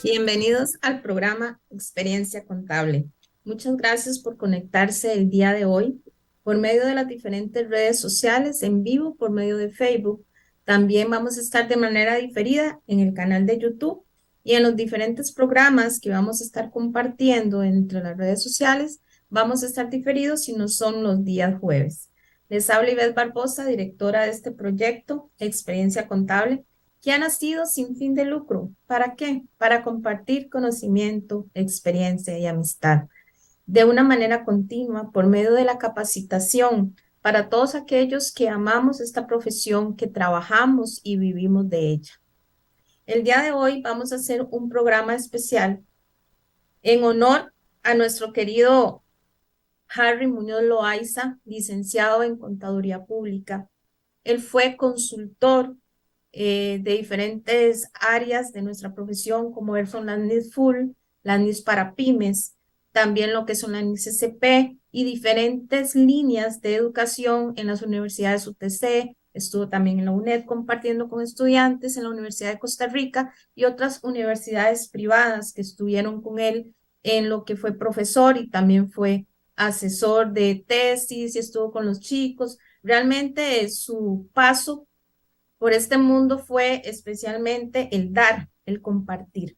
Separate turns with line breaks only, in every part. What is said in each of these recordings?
Bienvenidos al programa Experiencia Contable. Muchas gracias por conectarse el día de hoy por medio de las diferentes redes sociales, en vivo por medio de Facebook. También vamos a estar de manera diferida en el canal de YouTube y en los diferentes programas que vamos a estar compartiendo entre las redes sociales. Vamos a estar diferidos si no son los días jueves. Les habla Ivette Barbosa, directora de este proyecto Experiencia Contable, que ha nacido sin fin de lucro. ¿Para qué? Para compartir conocimiento, experiencia y amistad de una manera continua por medio de la capacitación para todos aquellos que amamos esta profesión, que trabajamos y vivimos de ella. El día de hoy vamos a hacer un programa especial en honor a nuestro querido Harry Muñoz Loaiza, licenciado en Contaduría Pública. Él fue consultor de diferentes áreas de nuestra profesión, como son las NIS Full, las NIS para pymes, también lo que son las NIS SP y diferentes líneas de educación en las universidades UTC. Estuvo también en la UNED compartiendo con estudiantes en la Universidad de Costa Rica y otras universidades privadas que estuvieron con él en lo que fue profesor y también fue asesor de tesis y estuvo con los chicos. Realmente su paso por este mundo fue especialmente el dar, el compartir.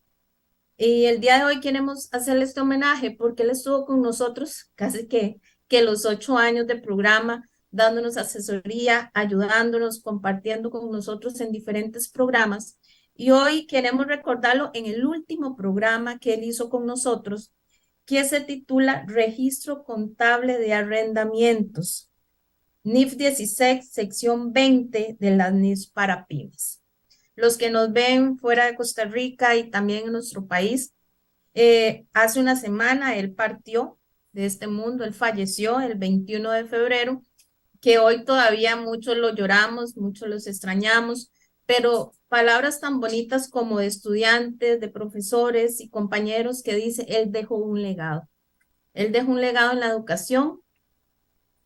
Y el día de hoy queremos hacerle este homenaje porque él estuvo con nosotros casi que los 8 años de programa, dándonos asesoría, ayudándonos, compartiendo con nosotros en diferentes programas. Y hoy queremos recordarlo en el último programa que él hizo con nosotros, que se titula Registro Contable de Arrendamientos. NIF 16, sección 20 de las NIF para pymes. Los que nos ven fuera de Costa Rica y también en nuestro país, hace una semana él partió de este mundo, él falleció el 21 de febrero, que hoy todavía muchos lo lloramos, muchos los extrañamos, pero palabras tan bonitas como de estudiantes, de profesores y compañeros que dice, él dejó un legado. Él dejó un legado en la educación,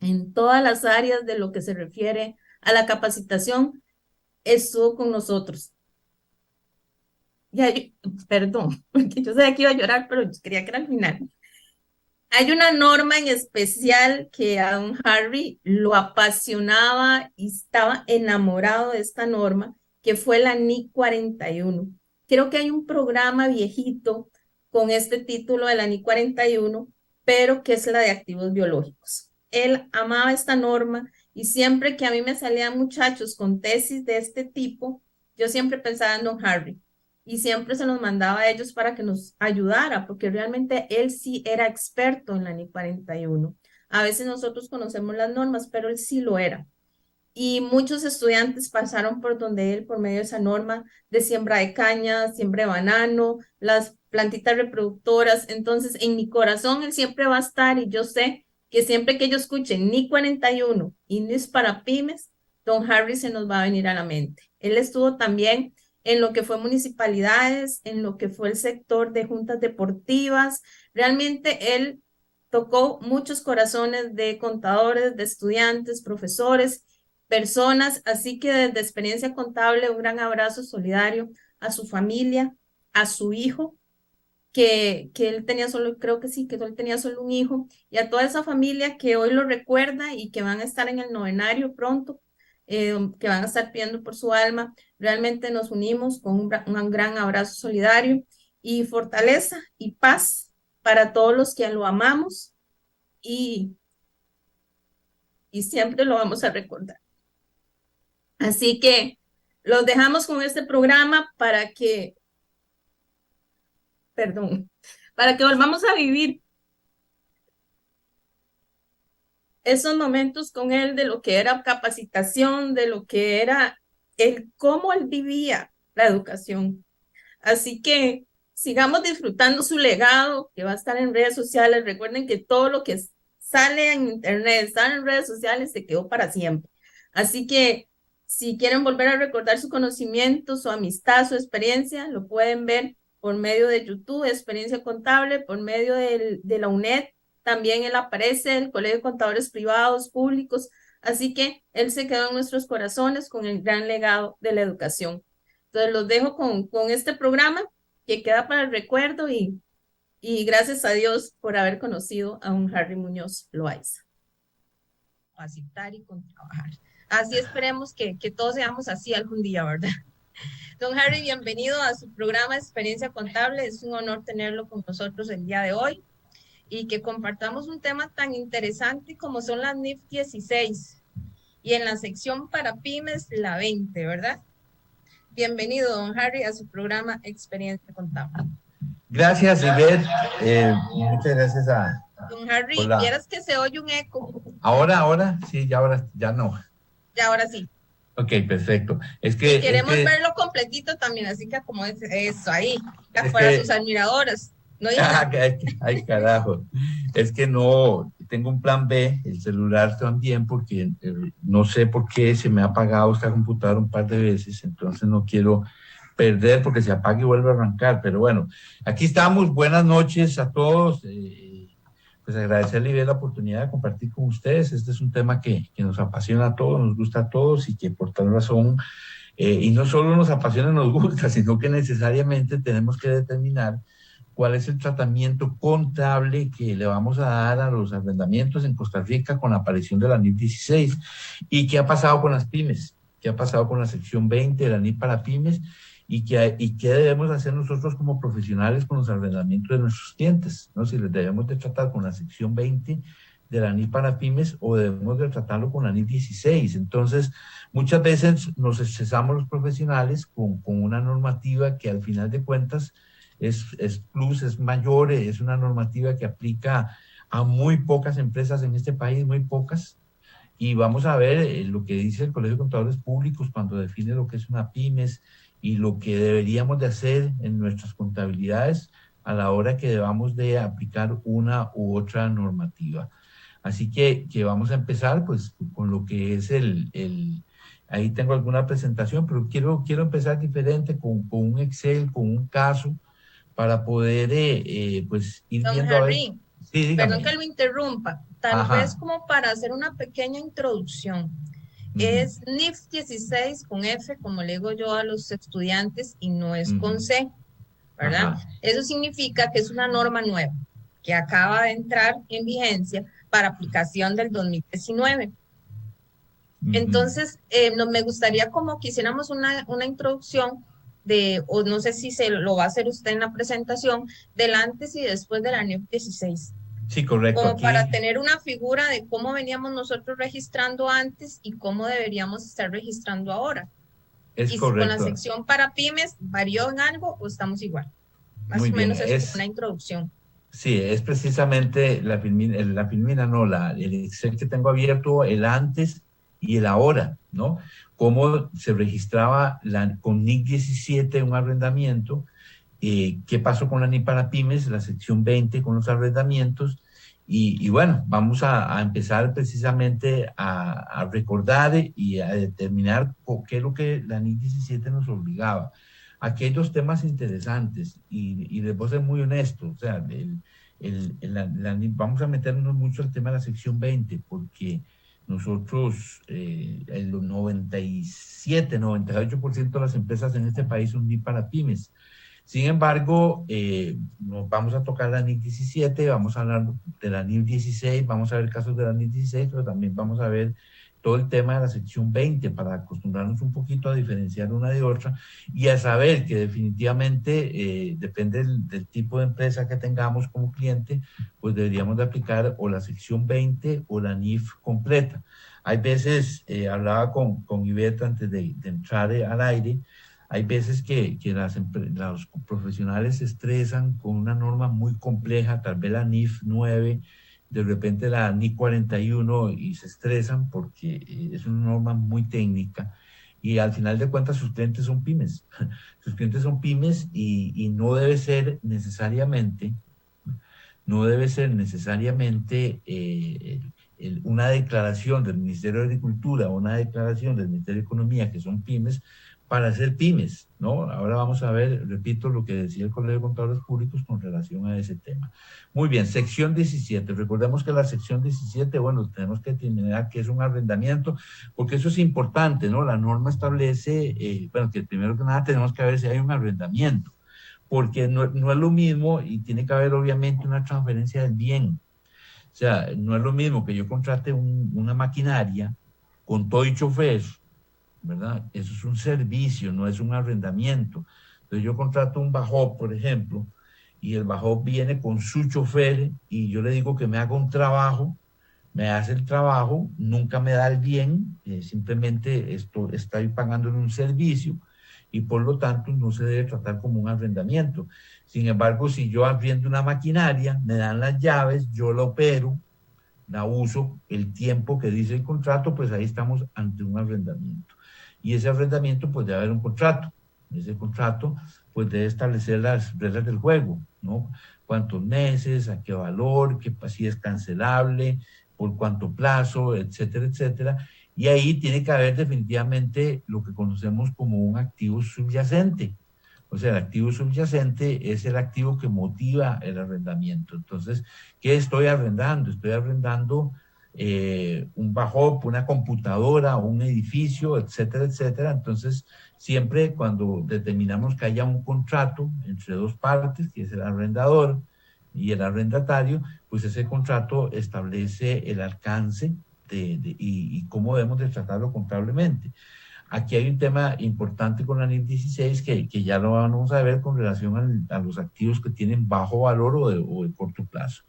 en todas las áreas de lo que se refiere a la capacitación, estuvo con nosotros. Ya, perdón, porque yo sabía que iba a llorar, pero yo quería que era al final. Hay una norma en especial que a don Harry lo apasionaba y estaba enamorado de esta norma, que fue la NIC 41. Creo que hay un programa viejito con este título de la NIC 41, pero que es la de activos biológicos. Él amaba esta norma y siempre que a mí me salían muchachos con tesis de este tipo, yo siempre pensaba en don Harry y siempre se los mandaba a ellos para que nos ayudara, porque realmente él sí era experto en la NIC 41. A veces nosotros conocemos las normas, pero él sí lo era. Y muchos estudiantes pasaron por donde él por medio de esa norma de siembra de caña, siembra de banano, las plantitas reproductoras. Entonces, en mi corazón él siempre va a estar y yo sé que siempre que ellos escuchen NIC 41 y NIS para pymes, don Harry se nos va a venir a la mente. Él estuvo también en lo que fue municipalidades, en lo que fue el sector de juntas deportivas. Realmente él tocó muchos corazones de contadores, de estudiantes, profesores, personas, así que desde Experiencia Contable un gran abrazo solidario a su familia, a su hijo, que él tenía solo, creo que sí, que él tenía solo un hijo, y a toda esa familia que hoy lo recuerda y que van a estar en el novenario pronto, que van a estar pidiendo por su alma. Realmente nos unimos con un gran abrazo solidario y fortaleza y paz para todos los que lo amamos y, y siempre lo vamos a recordar. Así que los dejamos con este programa para que, perdón, para que volvamos a vivir esos momentos con él de lo que era capacitación, de lo que era el cómo él vivía la educación. Así que sigamos disfrutando su legado que va a estar en redes sociales. Recuerden que todo lo que sale en internet, sale en redes sociales, se quedó para siempre. Así que Si quieren volver a recordar su conocimiento, su amistad, su experiencia, lo pueden ver por medio de YouTube, Experiencia Contable, por medio de la UNED. También él aparece, el Colegio de Contadores Privados, Públicos. Así que él se quedó en nuestros corazones con el gran legado de la educación. Entonces los dejo con este programa que queda para el recuerdo y gracias a Dios por haber conocido a un Harry Muñoz Loaiza. Capacitar y con trabajar. Así esperemos que todos seamos así algún día, ¿verdad? Don Harry, bienvenido a su programa Experiencia Contable. Es un honor tenerlo con nosotros el día de hoy y que compartamos un tema tan interesante como son las NIF 16 y en la sección para pymes la 20, ¿verdad? Bienvenido, don Harry, a su programa Experiencia Contable.
Gracias, Ivette. Muchas gracias
Don Harry,
por la...
vieras que se oye un eco.
Ahora, sí, ya no.
Ya, ahora sí.
Ok, perfecto.
Y queremos verlo completito también, así que como es eso, ahí, para sus admiradoras. No digan.
Ay, carajo. Es que no, tengo un plan B, el celular también, porque no sé por qué se me ha apagado esta computadora un par de veces, entonces no quiero perder porque se apague y vuelve a arrancar. Pero bueno, aquí estamos. Buenas noches a todos. Pues agradecerle la oportunidad de compartir con ustedes. Este es un tema que nos apasiona a todos, nos gusta a todos y que por tal razón, y no solo nos apasiona y nos gusta, sino que necesariamente tenemos que determinar cuál es el tratamiento contable que le vamos a dar a los arrendamientos en Costa Rica con la aparición de la NIF 16 y qué ha pasado con las pymes, qué ha pasado con la sección 20 de la NIF para pymes y qué debemos hacer nosotros como profesionales con los arrendamientos de nuestros clientes, ¿no? Si les debemos de tratar con la sección 20 de la NIF para pymes o debemos de tratarlo con la NIF 16. Entonces, muchas veces nos excesamos los profesionales con una normativa que al final de cuentas es plus, es mayor, es una normativa que aplica a muy pocas empresas en este país, muy pocas. Y vamos a ver lo que dice el Colegio de Contadores Públicos cuando define lo que es una pymes y lo que deberíamos de hacer en nuestras contabilidades a la hora que debamos de aplicar una u otra normativa. Así que vamos a empezar pues con lo que es ahí tengo alguna presentación, pero quiero empezar diferente con un Excel, con un caso, para poder pues ir
Don
viendo a ver.
Harry,
Sí,
perdón
dígame.
que lo interrumpa, tal vez
Ajá.
como para hacer una pequeña introducción.
Uh-huh.
Es NIF 16 con F, como le digo yo a los estudiantes, y no es con
Uh-huh.
C, ¿verdad?
Ajá.
Eso significa que es una norma nueva que acaba de entrar en vigencia para aplicación del 2019.
Uh-huh.
Entonces, me gustaría como que hiciéramos una introducción de, o no sé si se lo va a hacer usted en la presentación, del antes y después del año 16,
Sí, correcto.
como para
Aquí
tener una figura de cómo veníamos nosotros registrando antes y cómo deberíamos estar registrando ahora.
es
Y si con la
correcto.
sección para pymes varió en algo o estamos igual. Más
Muy
o
bien.
menos eso como una introducción.
Sí, es precisamente la filmina, no, el Excel que tengo abierto, el antes y el ahora, ¿no? Cómo se registraba con NIC 17 un arrendamiento, qué pasó con la NIC para pymes, la sección 20 con los arrendamientos, y bueno, vamos a empezar precisamente a recordar y a determinar qué es lo que la NIC 17 nos obligaba. Aquí hay dos temas interesantes y les voy a ser muy honesto, o sea, vamos a meternos mucho al tema de la sección 20 porque nosotros, el 97, 98% de las empresas en este país son NIC para pymes. Sin embargo, nos vamos a tocar la NIC 17, vamos a hablar de la NIC 16, vamos a ver casos de la NIC 16, pero también vamos a ver todo el tema de la sección 20 para acostumbrarnos un poquito a diferenciar una de otra y a saber que definitivamente depende del tipo de empresa que tengamos como cliente, pues deberíamos de aplicar o la sección 20 o la NIF completa. Hay veces, hablaba con Ivette antes de entrar al aire, hay veces que los profesionales se estresan con una norma muy compleja, tal vez la NIF 9, de repente la NIC 41 y se estresan porque es una norma muy técnica y al final de cuentas sus clientes son pymes. Sus clientes son pymes y no debe ser necesariamente una declaración del Ministerio de Agricultura, una declaración del Ministerio de Economía, que son pymes, para ser pymes, ¿no? Ahora vamos a ver, repito, lo que decía el Colegio de Contadores Públicos con relación a ese tema. Muy bien, sección 17. Recordemos que la sección 17, bueno, tenemos que determinar qué es un arrendamiento, porque eso es importante, ¿no? La norma establece, bueno, que primero que nada tenemos que ver si hay un arrendamiento, porque no es lo mismo y tiene que haber obviamente una transferencia del bien. O sea, no es lo mismo que yo contrate una maquinaria con todo y chofer, ¿verdad? Eso es un servicio, no es un arrendamiento. Entonces yo contrato un bajo, por ejemplo, y el bajo viene con su chofer y yo le digo que me haga un trabajo, me hace el trabajo, nunca me da el bien, simplemente estoy pagando en un servicio y por lo tanto no se debe tratar como un arrendamiento. Sin embargo, si yo arriendo una maquinaria, me dan las llaves, yo la opero, la uso el tiempo que dice el contrato, pues ahí estamos ante un arrendamiento. Y ese arrendamiento, pues debe haber un contrato. Ese contrato, pues debe establecer las reglas del juego, ¿no? Cuántos meses, a qué valor, qué si es cancelable, por cuánto plazo, etcétera, etcétera. Y ahí tiene que haber definitivamente lo que conocemos como un activo subyacente. O sea, el activo subyacente es el activo que motiva el arrendamiento. Entonces, ¿qué estoy arrendando? Estoy arrendando un bajo, una computadora, un edificio, etcétera, etcétera. Entonces, siempre cuando determinamos que haya un contrato entre dos partes, que es el arrendador y el arrendatario, pues ese contrato establece el alcance y cómo debemos de tratarlo contablemente. Aquí hay un tema importante con la NIF 16 que ya lo vamos a ver con relación a los activos que tienen bajo valor o de corto plazo.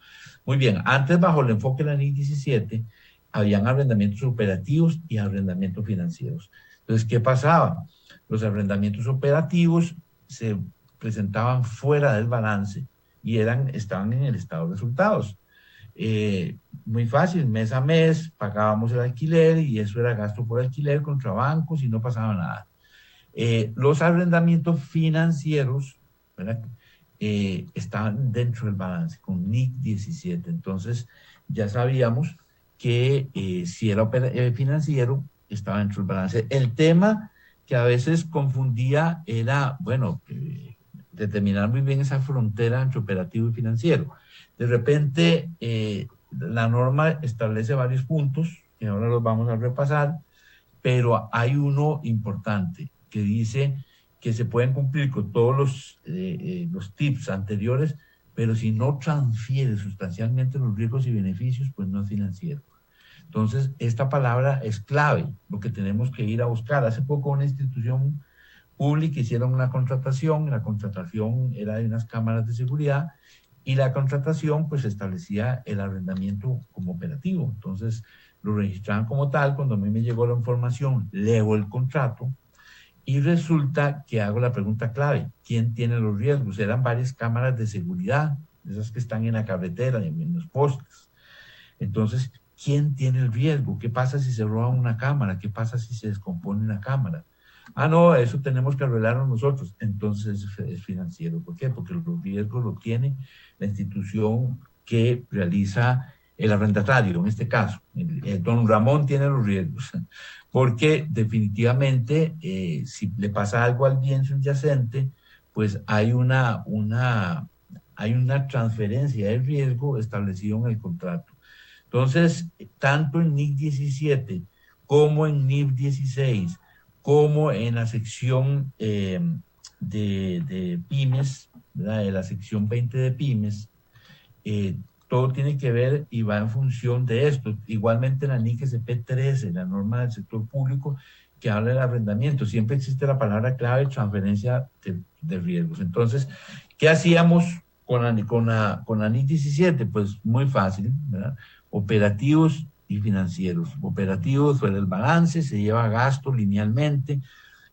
Muy bien, antes bajo el enfoque de la NIF 17 habían arrendamientos operativos y arrendamientos financieros. Entonces, ¿qué pasaba? Los arrendamientos operativos se presentaban fuera del balance y estaban en el estado de resultados. Eh, Muy fácil, mes a mes pagábamos el alquiler y eso era gasto por alquiler contra bancos y no pasaba nada. Los arrendamientos financieros, ¿verdad? Estaban dentro del balance con NIC 17. Entonces ya sabíamos que si era financiero, estaba dentro del balance. El tema que a veces confundía era, bueno, determinar muy bien esa frontera entre operativo y financiero. De repente, la norma establece varios puntos, que ahora los vamos a repasar, pero hay uno importante que dice que se pueden cumplir con todos los tips anteriores, pero si no transfiere sustancialmente los riesgos y beneficios, pues no es financiero. Entonces, esta palabra es clave, lo que tenemos que ir a buscar. Hace poco una institución pública hicieron una contratación, la contratación era de unas cámaras de seguridad y la contratación pues establecía el arrendamiento como operativo. Entonces lo registraban como tal, cuando a mí me llegó la información, leo el contrato y resulta que hago la pregunta clave, ¿quién tiene los riesgos? Eran varias cámaras de seguridad, esas que están en la carretera, en los postes. Entonces, ¿quién tiene el riesgo? ¿Qué pasa si se roba una cámara? ¿Qué pasa si se descompone una cámara? Ah, no, eso tenemos que arreglarlo nosotros. Entonces es financiero. ¿Por qué? Porque los riesgos lo tiene la institución que realiza el arrendatario, en este caso. El don Ramón tiene los riesgos. Porque definitivamente, si le pasa algo al bien subyacente, pues hay una transferencia de riesgo establecido en el contrato. Entonces, tanto en NIC 17 como en NIF 16, como en la sección de pymes, ¿verdad? De la sección 20 de pymes, eh, todo tiene que ver y va en función de esto. Igualmente en la NIC SP 13, la norma del sector público, que habla del arrendamiento, siempre existe la palabra clave, transferencia de riesgos. Entonces, ¿qué hacíamos con la NIC 17? Pues muy fácil, ¿verdad? Operativos y financieros. Operativos sobre el balance, se lleva gasto linealmente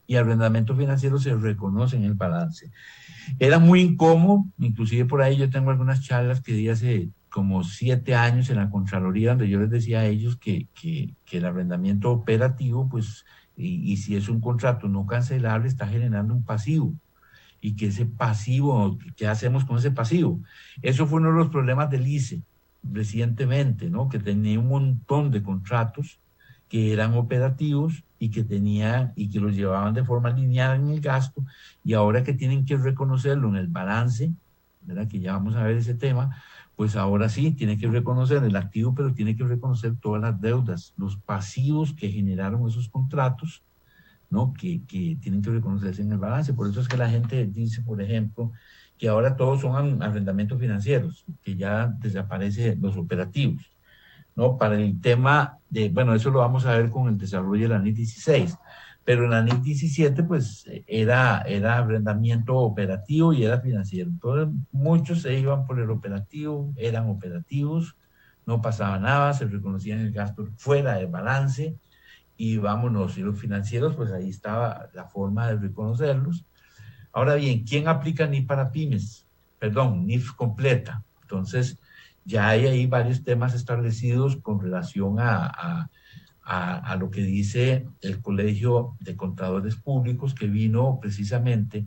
y arrendamiento financiero se reconoce en el balance. Era muy incómodo, inclusive por ahí yo tengo algunas charlas que di hace como 7 años en la Contraloría, donde yo les decía a ellos que el arrendamiento operativo, pues, y si es un contrato no cancelable, está generando un pasivo. Y que ese pasivo, ¿qué hacemos con ese pasivo? Eso fue uno de los problemas del ICE, recientemente, ¿no? Que tenía un montón de contratos que eran operativos y que tenían y que los llevaban de forma lineal en el gasto, y ahora que tienen que reconocerlo en el balance, ¿verdad? Que ya vamos a ver ese tema, pues ahora sí tiene que reconocer el activo, pero tiene que reconocer todas las deudas, los pasivos que generaron esos contratos, ¿no? Que tienen que reconocerse en el balance. Por eso es que la gente dice, por ejemplo, que ahora todos son arrendamientos financieros, que ya desaparecen los operativos, ¿no? Para el tema de, bueno, eso lo vamos a ver con el desarrollo de la NIF 16, pero en la NIF 17, pues era arrendamiento operativo y era financiero. Entonces, muchos se iban por el operativo, eran operativos, no pasaba nada, se reconocían el gasto fuera del balance y vámonos. Y los financieros, pues ahí estaba la forma de reconocerlos. Ahora bien, ¿quién aplica NIF para pymes? Perdón, NIF completa. Entonces, ya hay ahí varios temas establecidos con relación a lo que dice el Colegio de Contadores Públicos, que vino precisamente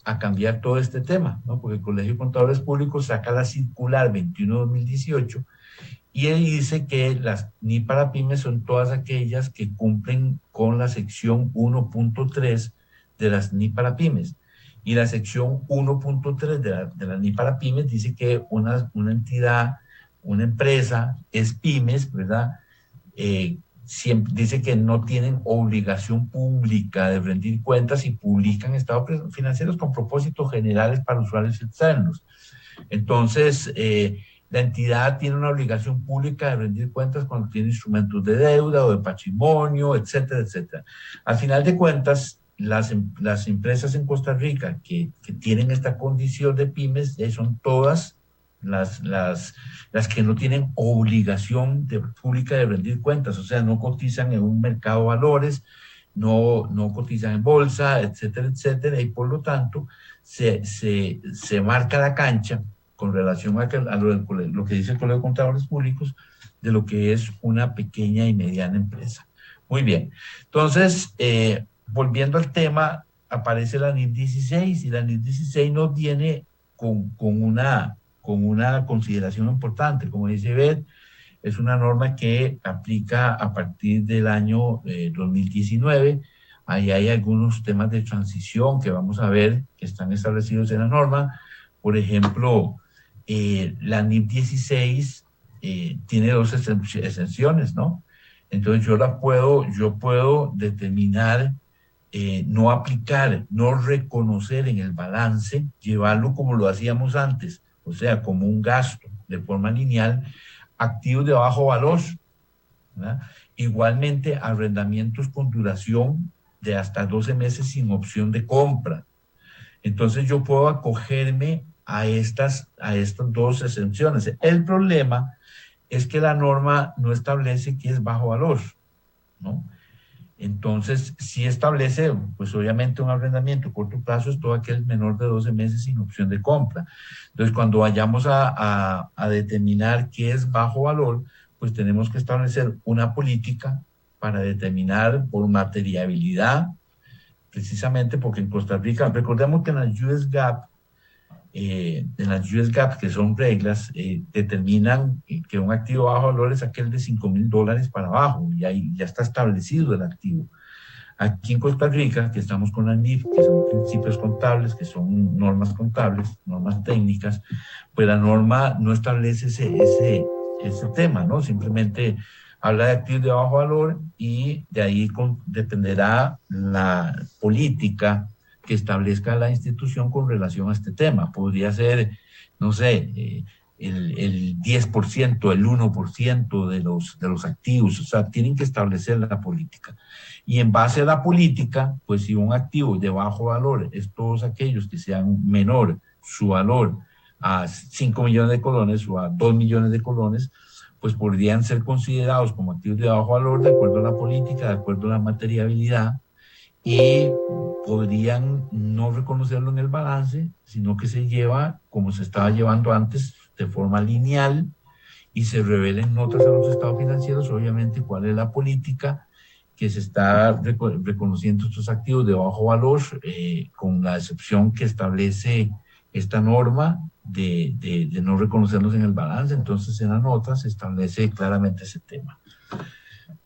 a cambiar todo este tema, ¿no? Porque el Colegio de Contadores Públicos saca la circular 21-2018 y él dice que las NIF para pymes son todas aquellas que cumplen con la sección 1.3 de las NIF para pymes. Y la sección 1.3 de la NIF para pymes dice que una entidad, una empresa es pymes, ¿verdad? Siempre, dice que no tienen obligación pública de rendir cuentas y publican estados financieros con propósitos generales para usuarios externos. Entonces, la entidad tiene una obligación pública de rendir cuentas cuando tiene instrumentos de deuda o de patrimonio, etcétera, etcétera. Al final de cuentas, las empresas en Costa Rica que tienen esta condición de pymes son todas las que no tienen obligación pública de rendir cuentas, o sea, no cotizan en un mercado de valores, no cotizan en bolsa, etcétera, etcétera, y por lo tanto se marca la cancha con relación a lo que dice el Colegio de Contadores Públicos de lo que es una pequeña y mediana empresa. Muy bien, entonces, volviendo al tema, aparece la NIF 16 y la NIF 16 nos viene con una consideración importante. Como dice Beth, es una norma que aplica a partir del año 2019. Ahí hay algunos temas de transición que vamos a ver que están establecidos en la norma. Por ejemplo, la NIF 16 tiene dos exenciones, ¿no? Entonces yo puedo determinar no aplicar, no reconocer en el balance, llevarlo como lo hacíamos antes, o sea, como un gasto de forma lineal, activos de bajo valor, ¿verdad? Igualmente, arrendamientos con duración de hasta 12 meses sin opción de compra. Entonces yo puedo acogerme a estas dos exenciones. El problema es que la norma no establece qué es bajo valor, ¿no? Entonces, sí establece, pues obviamente un arrendamiento a corto plazo es todo aquel menor de 12 meses sin opción de compra. Entonces, cuando vayamos a determinar qué es bajo valor, pues tenemos que establecer una política para determinar por materiabilidad, precisamente porque en Costa Rica, recordemos que en las US GAAP, que son reglas, determinan que un activo bajo valor es aquel de $5,000 para abajo, y ahí ya está establecido el activo. Aquí en Costa Rica, que estamos con la NIF, que son principios contables, que son normas contables, normas técnicas, pues la norma no establece ese tema, ¿no? Simplemente habla de activos de bajo valor y de ahí dependerá la política que establezca la institución con relación a este tema. Podría ser, no sé, el 10%, el 1% de los activos, o sea, tienen que establecer la política. Y en base a la política, pues si un activo de bajo valor es todos aquellos que sean menor su valor a 5 millones de colones o a 2 millones de colones, pues podrían ser considerados como activos de bajo valor de acuerdo a la política, de acuerdo a la materiabilidad, y podrían no reconocerlo en el balance, sino que se lleva como se estaba llevando antes de forma lineal y se revelen notas a los estados financieros, obviamente, cuál es la política que se está reconociendo estos activos de bajo valor, con la excepción que establece esta norma, de no reconocerlos en el balance. Entonces, en la nota se establece claramente ese tema.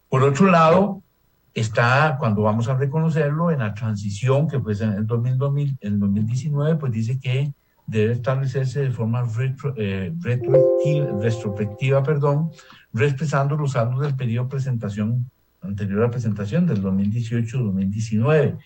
Por otro lado, está cuando vamos a reconocerlo en la transición, que pues en el 2019, pues dice que debe establecerse de forma retrospectiva, respetando los saldos del periodo de presentación anterior a la presentación del 2018-2019.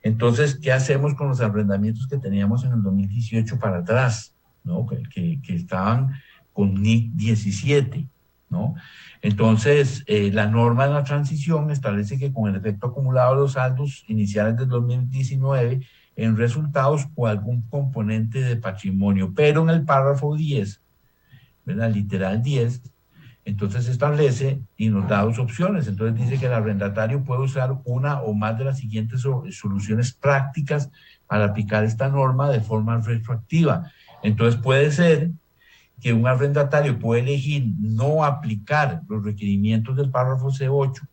Entonces, ¿qué hacemos con los arrendamientos que teníamos en el 2018 para atrás? ¿No? Que estaban con NIC 17, ¿no? Entonces, la norma de la transición establece que con el efecto acumulado de los saldos iniciales del 2019 en resultados o algún componente de patrimonio, pero en el párrafo 10, ¿verdad? Literal 10, entonces establece y nos da dos opciones. Entonces dice que el arrendatario puede usar una o más de las siguientes soluciones prácticas al aplicar esta norma de forma retroactiva. Entonces puede ser que un arrendatario puede elegir no aplicar los requerimientos del párrafo C8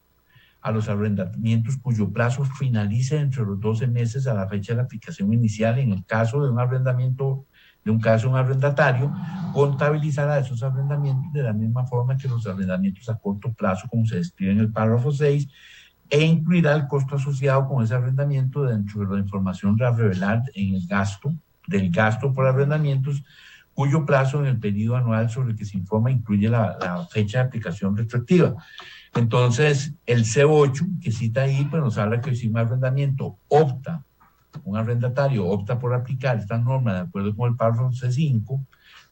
a los arrendamientos cuyo plazo finalice entre los 12 meses a la fecha de la aplicación inicial. En el caso de un arrendamiento, un arrendatario, contabilizará esos arrendamientos de la misma forma que los arrendamientos a corto plazo, como se describe en el párrafo 6, e incluirá el costo asociado con ese arrendamiento dentro de la información a revelar en el gasto, del gasto por arrendamientos, cuyo plazo en el periodo anual sobre el que se informa incluye la fecha de aplicación retroactiva. Entonces, el C8 que cita ahí, pues nos habla que si un arrendatario opta por aplicar esta norma de acuerdo con el párrafo C5,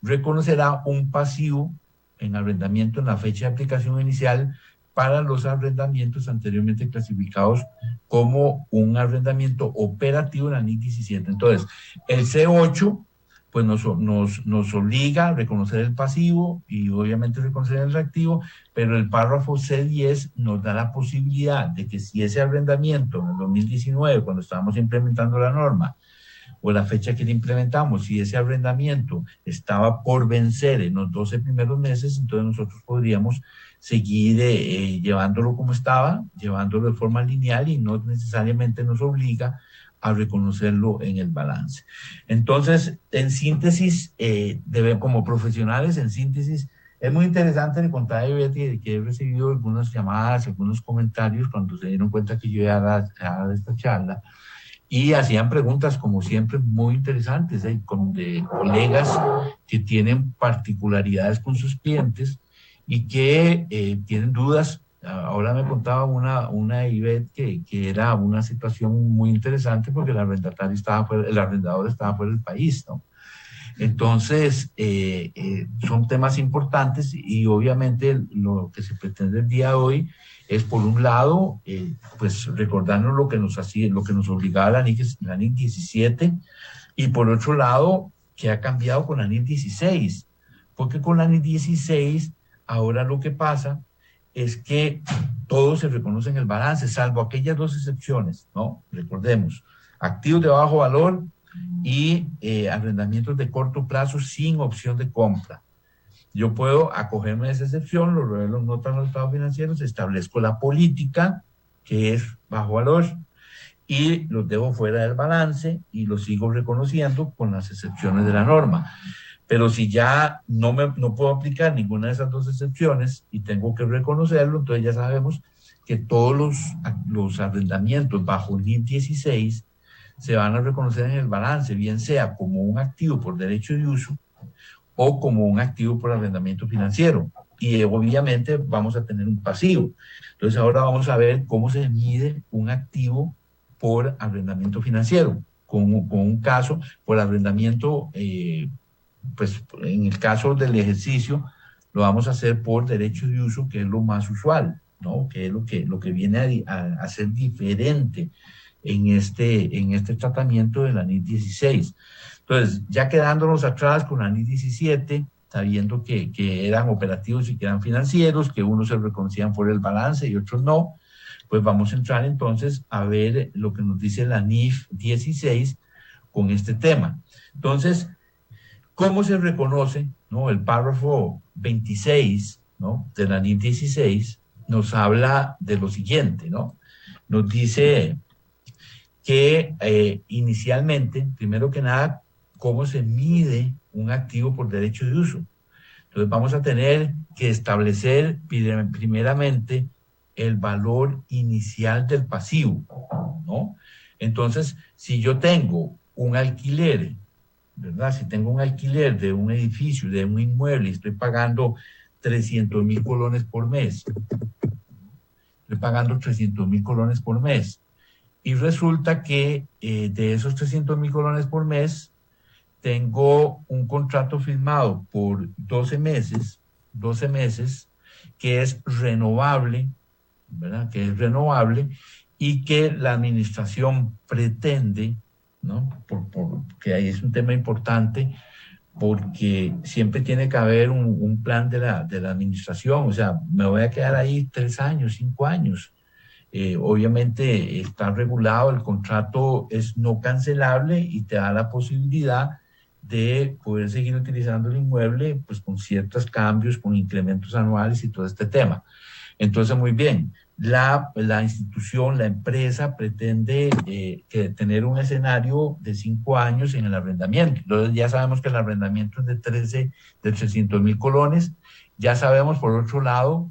reconocerá un pasivo en arrendamiento en la fecha de aplicación inicial para los arrendamientos anteriormente clasificados como un arrendamiento operativo en la NIC 17. Entonces, el C8 pues nos obliga a reconocer el pasivo y obviamente reconocer el reactivo, pero el párrafo C10 nos da la posibilidad de que si ese arrendamiento en el 2019, cuando estábamos implementando la norma, o la fecha que le implementamos, si ese arrendamiento estaba por vencer en los 12 primeros meses, entonces nosotros podríamos seguir llevándolo como estaba, llevándolo de forma lineal y no necesariamente nos obliga a reconocerlo en el balance. Entonces, en síntesis, como profesionales, en síntesis, es muy interesante le contaba a Betty que he recibido algunas llamadas, algunos comentarios cuando se dieron cuenta que yo ya dado esta charla y hacían preguntas, como siempre, muy interesantes, de colegas que tienen particularidades con sus clientes y que tienen dudas. Ahora me contaba una Ivette que era una situación muy interesante porque el arrendatario el arrendador estaba fuera del país, ¿no? Entonces, son temas importantes y obviamente lo que se pretende el día de hoy es, por un lado, pues recordarnos lo que nos hacía, lo que nos obligaba la NIC 17 y por otro lado, que ha cambiado con la NIC 16, porque con la NIC 16 ahora lo que pasa es que todo se reconoce en el balance, salvo aquellas dos excepciones, ¿no? Recordemos, activos de bajo valor y arrendamientos de corto plazo sin opción de compra. Yo puedo acogerme a esa excepción, lo revelo en notas de los estados financieros, establezco la política, que es bajo valor, y los dejo fuera del balance y los sigo reconociendo con las excepciones de la norma. Pero si ya no puedo aplicar ninguna de esas dos excepciones y tengo que reconocerlo, entonces ya sabemos que todos los arrendamientos bajo el NIF 16 se van a reconocer en el balance, bien sea como un activo por derecho de uso o como un activo por arrendamiento financiero. Y obviamente vamos a tener un pasivo. Entonces ahora vamos a ver cómo se mide un activo por arrendamiento financiero, con un caso por arrendamiento, pues en el caso del ejercicio, lo vamos a hacer por derecho de uso, que es lo más usual, ¿no? Que es lo que viene a ser diferente en este tratamiento de la NIC 16. Entonces, ya quedándonos atrás con la NIC 17, sabiendo que eran operativos y que eran financieros, que unos se reconocían por el balance y otros no, pues vamos a entrar entonces a ver lo que nos dice la NIF 16 con este tema. Entonces, ¿cómo se reconoce, no? El párrafo 26, ¿no?, de la NIF 16 nos habla de lo siguiente, ¿no? Nos dice que inicialmente, primero que nada, cómo se mide un activo por derecho de uso. Entonces vamos a tener que establecer primeramente el valor inicial del pasivo, ¿no? Entonces, si yo tengo un alquiler, ¿verdad? Si tengo un alquiler de un edificio, de un inmueble, y estoy pagando 300.000 colones por mes, estoy pagando 300.000 colones por mes, y resulta que de esos 300.000 colones por mes, tengo un contrato firmado por 12 meses, que es renovable, ¿verdad? Que es renovable y que la administración pretende, ¿no? Que ahí es un tema importante, porque siempre tiene que haber un plan de la administración, o sea, me voy a quedar ahí 3 años, 5 años. Obviamente está regulado, el contrato es no cancelable y te da la posibilidad de poder seguir utilizando el inmueble, pues con ciertos cambios, con incrementos anuales y todo este tema. Entonces, muy bien, la institución, la empresa pretende tener un escenario de 5 años en el arrendamiento. Entonces, ya sabemos que el arrendamiento es de 300.000 colones. Ya sabemos, por otro lado,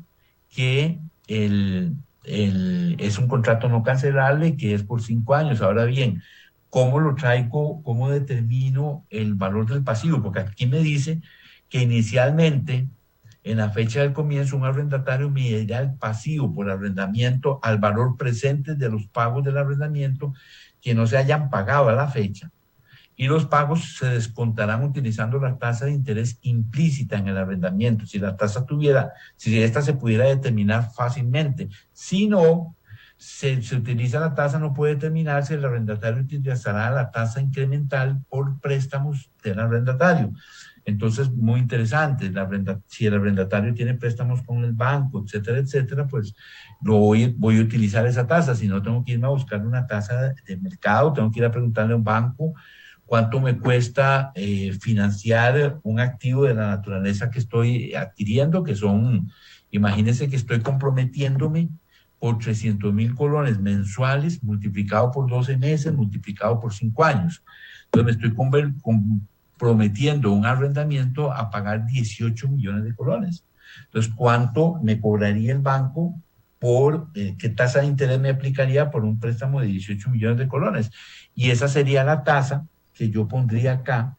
que es un contrato no cancelable, que es por 5 años. Ahora bien, ¿cómo lo traigo? ¿Cómo determino el valor del pasivo? Porque aquí me dice que inicialmente, en la fecha del comienzo, un arrendatario medirá el pasivo por arrendamiento al valor presente de los pagos del arrendamiento que no se hayan pagado a la fecha, y los pagos se descontarán utilizando la tasa de interés implícita en el arrendamiento. Si esta se pudiera determinar fácilmente. Si no se utiliza la tasa, no puede determinarse, el arrendatario utilizará la tasa incremental por préstamos del arrendatario. Entonces, muy interesante, si el arrendatario tiene préstamos con el banco, etcétera, etcétera, pues voy a utilizar esa tasa. Si no, tengo que irme a buscar una tasa de mercado, tengo que ir a preguntarle a un banco cuánto me cuesta financiar un activo de la naturaleza que estoy adquiriendo, imagínense que estoy comprometiéndome por 300.000 colones mensuales, multiplicado por 12 meses, multiplicado por 5 años. Entonces me estoy comprometiendo un arrendamiento a pagar 18 millones de colones. Entonces, ¿cuánto me cobraría el banco qué tasa de interés me aplicaría por un préstamo de 18 millones de colones? Y esa sería la tasa que yo pondría acá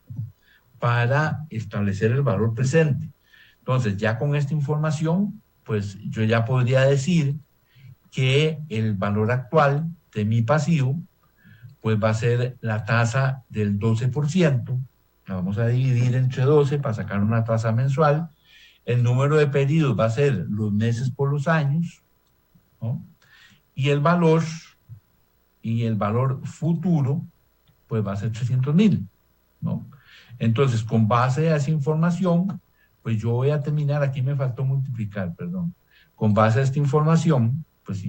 para establecer el valor presente. Entonces, ya con esta información, pues yo ya podría decir que el valor actual de mi pasivo, pues va a ser la tasa del 12%, la vamos a dividir entre 12 para sacar una tasa mensual. El número de pedidos va a ser los meses por los años, ¿no? Y el valor futuro, pues va a ser 300.000, ¿no? Entonces, con base a esa información, pues yo voy a terminar, aquí me faltó multiplicar, perdón. Con base a esta información, pues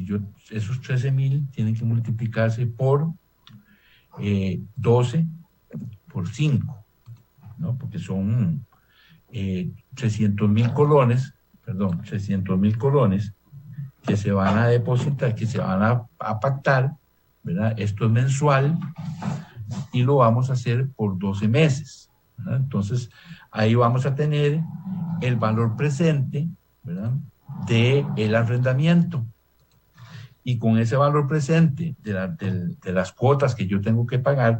esos 13.000 tienen que multiplicarse por 12 por 5, ¿no? Porque son 300.000 colones, perdón, 300.000 colones que se van a depositar, que se van a pactar, ¿verdad? Esto es mensual y lo vamos a hacer por 12 meses, ¿verdad? Entonces, ahí vamos a tener el valor presente, ¿verdad?, del arrendamiento. Y con ese valor presente de las cuotas que yo tengo que pagar,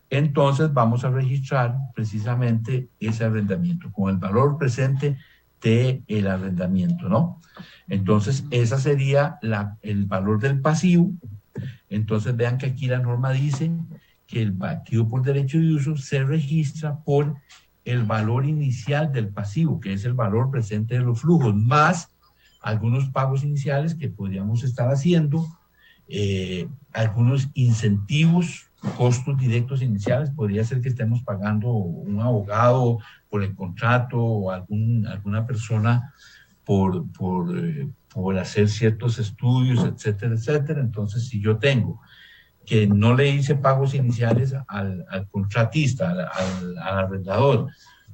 entonces vamos a registrar precisamente ese arrendamiento con el valor presente del arrendamiento, ¿no? Entonces, esa sería el valor del pasivo. Entonces, vean que aquí la norma dice que el activo por derecho de uso se registra por el valor inicial del pasivo, que es el valor presente de los flujos, más algunos pagos iniciales que podríamos estar haciendo, algunos incentivos, costos directos iniciales. Podría ser que estemos pagando un abogado por el contrato o alguna persona por hacer ciertos estudios, etcétera, etcétera. Entonces, si yo tengo que no le hice pagos iniciales al contratista, al arrendador,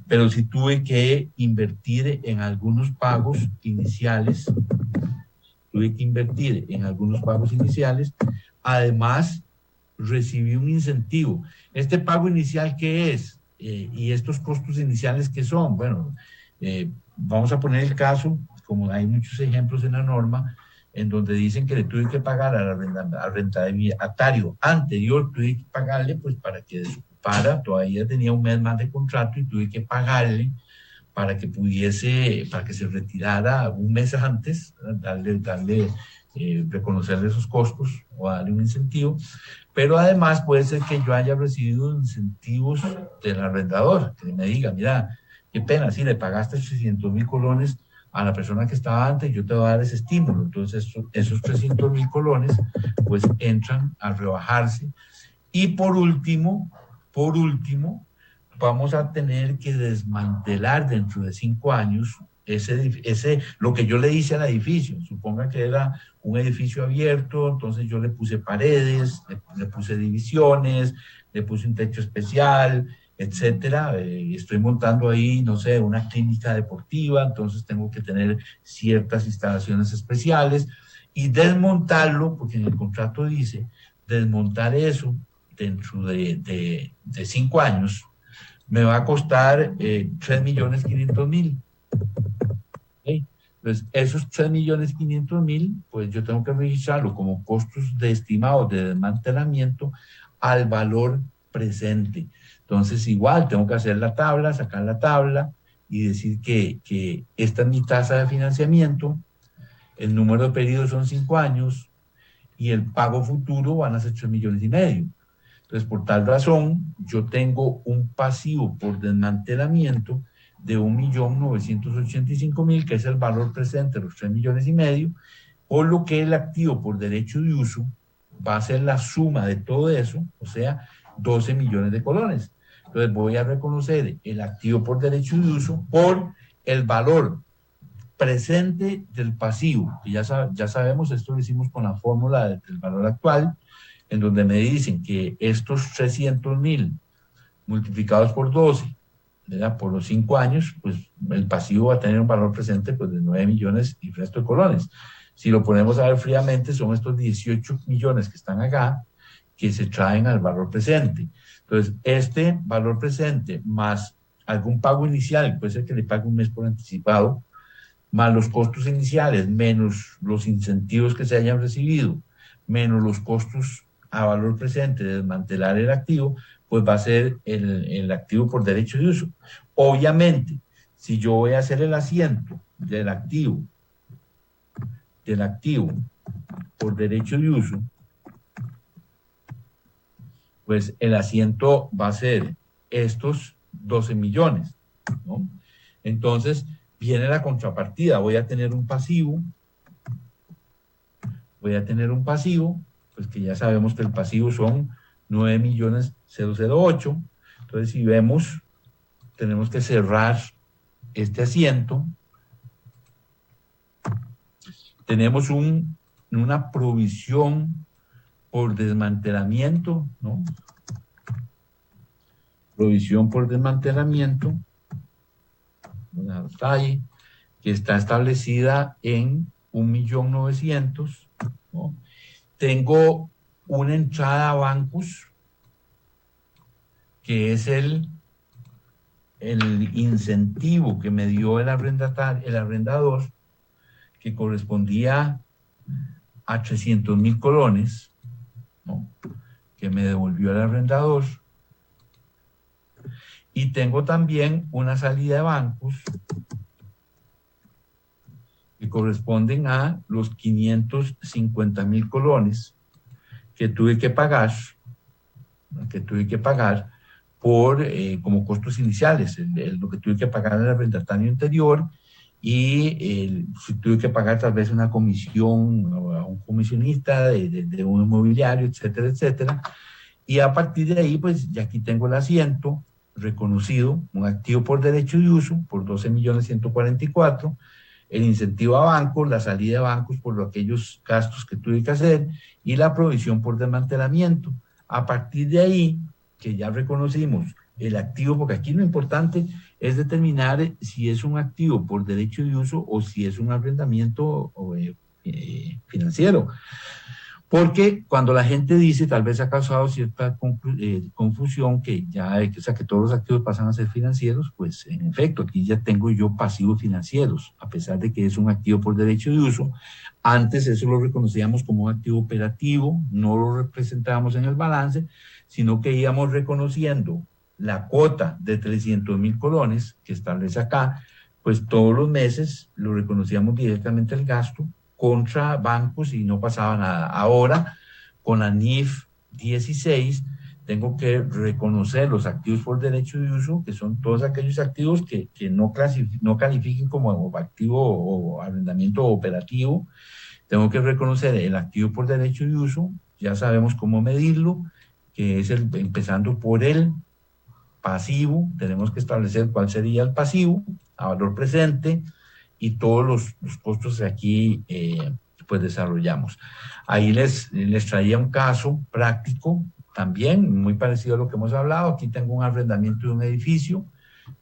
pero si tuve que invertir en algunos pagos iniciales, además recibí un incentivo. ¿Este pago inicial qué es? Y estos costos iniciales ¿qué son? Bueno, vamos a poner el caso, como hay muchos ejemplos en la norma, en donde dicen que le tuve que pagar al arrendatario anterior, tuve que pagarle pues para que desocupara, todavía tenía un mes más de contrato y tuve que pagarle para que pudiese, para que se retirara un mes antes, reconocerle esos costos o darle un incentivo, pero además puede ser que yo haya recibido incentivos del arrendador, que me diga, mira, qué pena, si le pagaste 600.000 colones a la persona que estaba antes, yo te voy a dar ese estímulo. Entonces, esos 300.000 colones, pues entran a rebajarse. Y por último, vamos a tener que desmantelar dentro de 5 años lo que yo le hice al edificio. Suponga que era un edificio abierto, entonces yo le puse paredes, le puse divisiones, le puse un techo especial, etcétera. Estoy montando ahí, no sé, una clínica deportiva, entonces tengo que tener ciertas instalaciones especiales y desmontarlo, porque en el contrato dice desmontar eso dentro de 5 años me va a costar 3.500.000. ¿Okay? Entonces, esos 3.500.000, pues yo tengo que registrarlo como costos de estimados de desmantelamiento al valor presente. Entonces, igual tengo que hacer la tabla, sacar la tabla y decir que esta es mi tasa de financiamiento, el número de periodos son 5 años y el pago futuro van a ser 3.500.000. Entonces, por tal razón, yo tengo un pasivo por desmantelamiento de 1.985.000, que es el valor presente de los 3.500.000, por lo que el activo por derecho de uso va a ser la suma de todo eso, o sea, 12 millones de colones. Entonces, voy a reconocer el activo por derecho de uso por el valor presente del pasivo, que ya sabemos, esto lo hicimos con la fórmula del valor actual, en donde me dicen que estos 300.000 multiplicados por 12, ¿verdad? Por los 5 años, pues el pasivo va a tener un valor presente pues, de 9 millones y resto de colones. Si lo ponemos a ver fríamente, son estos 18 millones que están acá, que se traen al valor presente. Entonces, este valor presente más algún pago inicial, puede ser que le pague un mes por anticipado, más los costos iniciales, menos los incentivos que se hayan recibido, menos los costos a valor presente de desmantelar el activo, pues va a ser el activo por derecho de uso. Obviamente, si yo voy a hacer el asiento del activo por derecho de uso, pues el asiento va a ser estos 12 millones, ¿no? Entonces, viene la contrapartida, voy a tener un pasivo, pues que ya sabemos que el pasivo son 9.000.008. Entonces, si vemos, tenemos que cerrar este asiento. Tenemos una provisión por desmantelamiento, ¿no? Provisión por desmantelamiento, está ahí, que está establecida en 1.900.000, ¿no? Tengo una entrada a bancos, que es el incentivo que me dio el arrendador, que correspondía a 300.000 colones, ¿no? Que me devolvió el arrendador. Y tengo también una salida de bancos que corresponden a los 550.000 colones que tuve que pagar por, como costos iniciales, lo que tuve que pagar en el arrendatario anterior y si tuve que pagar tal vez una comisión a un comisionista de un inmobiliario, etcétera, etcétera. Y a partir de ahí, pues ya aquí tengo el asiento reconocido, un activo por derecho de uso por 12.144.000, el incentivo a bancos, la salida de bancos por aquellos gastos que tuve que hacer y la provisión por desmantelamiento. A partir de ahí, que ya reconocimos el activo, porque aquí lo importante es determinar si es un activo por derecho de uso o si es un arrendamiento financiero. Porque cuando la gente dice, tal vez ha causado cierta confusión, que ya, o sea, que todos los activos pasan a ser financieros, pues en efecto, aquí ya tengo yo pasivos financieros, a pesar de que es un activo por derecho de uso. Antes eso lo reconocíamos como un activo operativo, no lo representábamos en el balance, sino que íbamos reconociendo la cuota de 300.000 colones que establece acá, pues todos los meses lo reconocíamos directamente el gasto contra bancos y no pasaba nada. Ahora, con la NIF 16, tengo que reconocer los activos por derecho de uso, que son todos aquellos activos que no califiquen como activo o arrendamiento operativo. Tengo que reconocer el activo por derecho de uso, ya sabemos cómo medirlo, que es empezando por el pasivo, tenemos que establecer cuál sería el pasivo a valor presente, y todos los costos que aquí pues desarrollamos. Ahí les traía un caso práctico también, muy parecido a lo que hemos hablado. Aquí tengo un arrendamiento de un edificio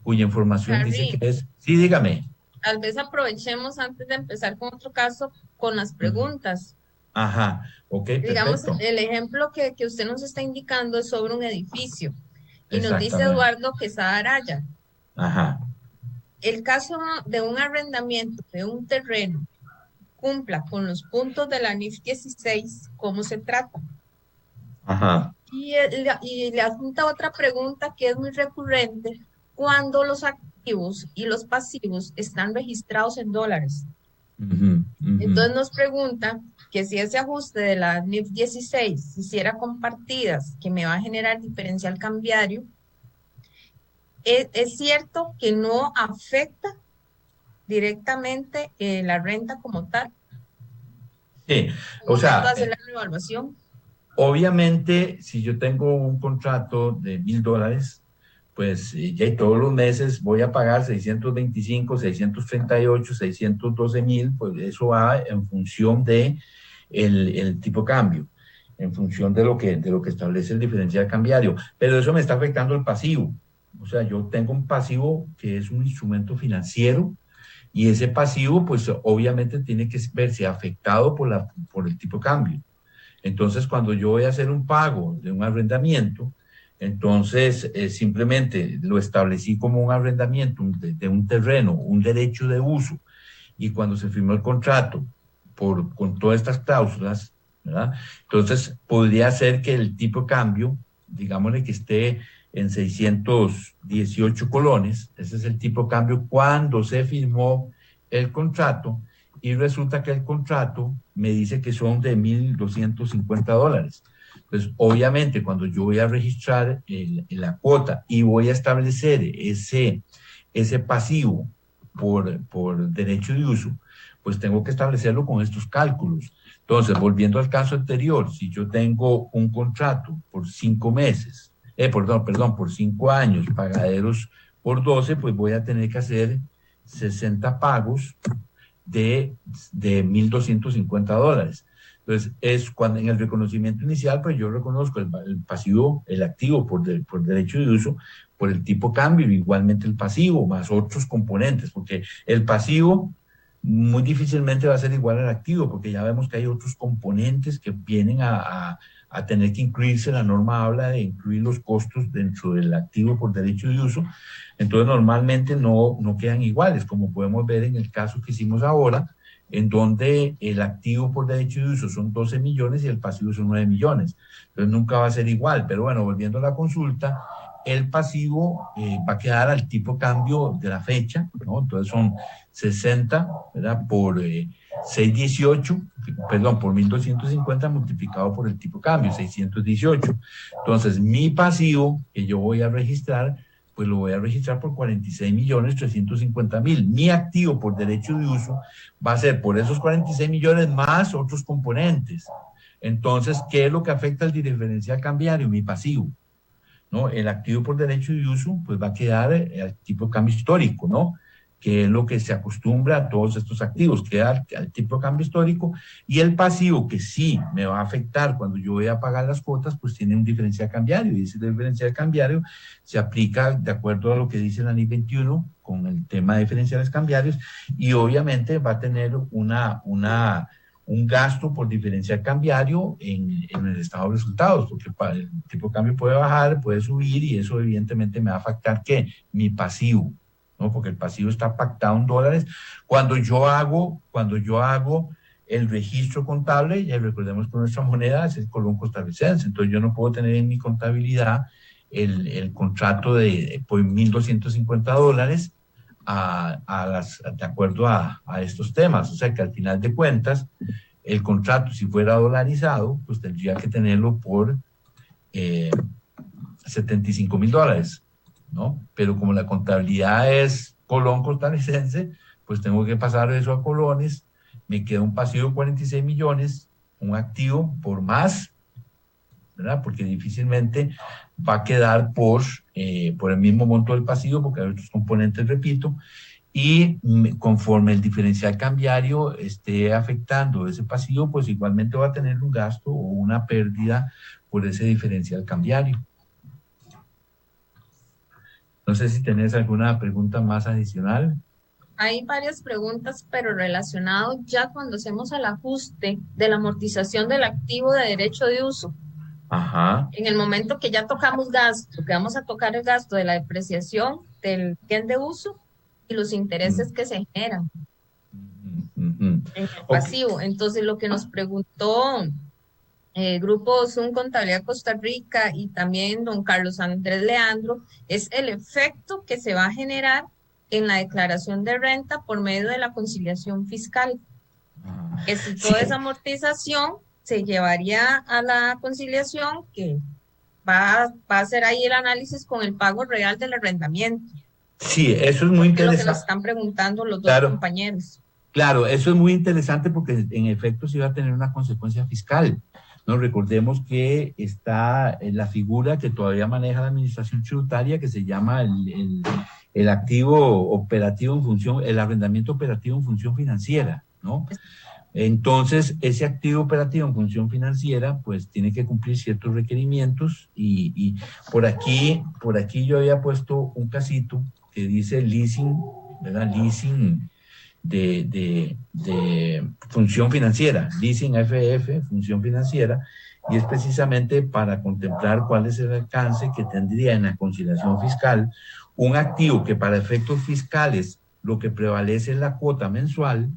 cuya información dice que
Harry,
es, sí, dígame.
tal vez aprovechemos antes de empezar con otro caso con las
Ujú.
preguntas.
Ajá, ok,
Digamos,
perfecto.
el ejemplo que usted nos está indicando es sobre un edificio y nos dice
Exactamente.
Eduardo Quesada Araya.
Ajá,
El caso de un arrendamiento de un terreno cumpla con los puntos de la NIF 16, ¿cómo se trata?
ajá,
Y le adjunta otra pregunta que es muy recurrente, ¿cuándo los activos y los pasivos están registrados en dólares?
ujú, ujú.
Entonces nos pregunta que si ese ajuste de la NIF 16 se hiciera con partidas que me va a generar diferencial cambiario, es cierto que no afecta directamente la renta como tal,
Sí,
al
o
momento de
sea,
hacer la revaluación.
obviamente, si yo tengo un contrato de $1,000, pues ya todos los meses voy a pagar 625, 638, 612.000, pues eso va en función de el tipo de cambio, en función de lo que establece el diferencial cambiario. Pero eso me está afectando el pasivo. O sea, yo tengo un pasivo que es un instrumento financiero, y ese pasivo, pues obviamente tiene que verse afectado por el tipo de cambio. Entonces, cuando yo voy a hacer un pago de un arrendamiento, entonces simplemente lo establecí como un arrendamiento de un terreno, un derecho de uso, y cuando se firmó el contrato con todas estas cláusulas, ¿verdad? Entonces, podría ser que el tipo de cambio, digámosle que esté en 618 colones, ese es el tipo de cambio cuando se firmó el contrato, y resulta que el contrato me dice que son de $1,250. Entonces, obviamente, cuando yo voy a registrar la cuota y voy a establecer ese pasivo por derecho de uso, pues tengo que establecerlo con estos cálculos. Entonces, volviendo al caso anterior, si yo tengo un contrato por 5 meses, perdón, por 5 años, pagaderos por 12, pues voy a tener que hacer 60 pagos de $1,250. Entonces, es cuando en el reconocimiento inicial, pues yo reconozco el pasivo, el activo por derecho de uso, por el tipo cambio, igualmente el pasivo, más otros componentes, porque el pasivo muy difícilmente va a ser igual al activo, porque ya vemos que hay otros componentes que vienen a tener que incluirse. La norma habla de incluir los costos dentro del activo por derecho de uso, entonces normalmente no quedan iguales, como podemos ver en el caso que hicimos ahora, en donde el activo por derecho de uso son 12 millones y el pasivo son 9 millones. Entonces nunca va a ser igual, pero bueno, volviendo a la consulta, el pasivo va a quedar al tipo cambio de la fecha, ¿no? Entonces son 60, ¿verdad? Por 618, perdón, por 1,250 multiplicado por el tipo cambio, 618. Entonces, mi pasivo que yo voy a registrar, pues lo voy a registrar por 46.350.000. Mi activo por derecho de uso va a ser por esos 46 millones más otros componentes. Entonces, ¿qué es lo que afecta al diferencial cambiario? Mi pasivo, ¿no? El activo por derecho de uso, pues va a quedar al tipo de cambio histórico, ¿no? Que es lo que se acostumbra a todos estos activos, queda al tipo de cambio histórico, y el pasivo, que sí me va a afectar cuando yo voy a pagar las cuotas, pues tiene un diferencial cambiario, y ese diferencial cambiario se aplica de acuerdo a lo que dice la NIF 21 con el tema de diferenciales cambiarios, y obviamente va a tener un gasto por diferencial cambiario en el estado de resultados, porque el tipo de cambio puede bajar, puede subir y eso evidentemente me va a afectar ¿qué? Mi pasivo, ¿no? Porque el pasivo está pactado en dólares. Cuando yo hago el registro contable, ya recordemos que nuestra moneda es el colón costarricense, entonces yo no puedo tener en mi contabilidad el contrato por $1,250 de acuerdo a estos temas. O sea que al final de cuentas, el contrato, si fuera dolarizado, pues tendría que tenerlo por eh, $75,000, ¿no? Pero como la contabilidad es colón costarricense, pues tengo que pasar eso a colones, me queda un pasivo de 46 millones, un activo por más, ¿verdad? Porque difícilmente va a quedar por el mismo monto del pasivo, porque hay otros componentes, repito, y conforme el diferencial cambiario esté afectando ese pasivo, pues igualmente va a tener un gasto o una pérdida por ese diferencial cambiario. No sé si tenés alguna pregunta más adicional.
Hay varias preguntas, pero relacionado ya cuando hacemos el ajuste de la amortización del activo de derecho de uso.
Ajá.
En el momento que ya tocamos gasto, que vamos a tocar el gasto de la depreciación del bien de uso y los
Mm,
intereses que se generan
mm.
en el
Ok.
pasivo. Entonces, lo que nos preguntó Grupo Zoom Contabilidad Costa Rica y también don Carlos Andrés Leandro es el efecto que se va a generar en la declaración de renta por medio de la conciliación fiscal, que si
Sí,
toda esa amortización se llevaría a la conciliación, que va a hacer ahí el análisis con el pago real del arrendamiento,
sí, eso es muy
porque es lo que nos
interesante.
están preguntando los dos
Claro,
compañeros.
claro, eso es muy interesante porque en efecto sí va a tener una consecuencia fiscal. No recordemos que está la figura que todavía maneja la administración tributaria que se llama el activo operativo en función, el arrendamiento operativo en función financiera, ¿no? Entonces, ese activo operativo en función financiera, pues tiene que cumplir ciertos requerimientos y por aquí yo había puesto un casito que dice leasing, ¿verdad? Leasing de función financiera, leasing FF, función financiera, y es precisamente para contemplar cuál es el alcance que tendría en la conciliación fiscal un activo que para efectos fiscales lo que prevalece es la cuota mensual,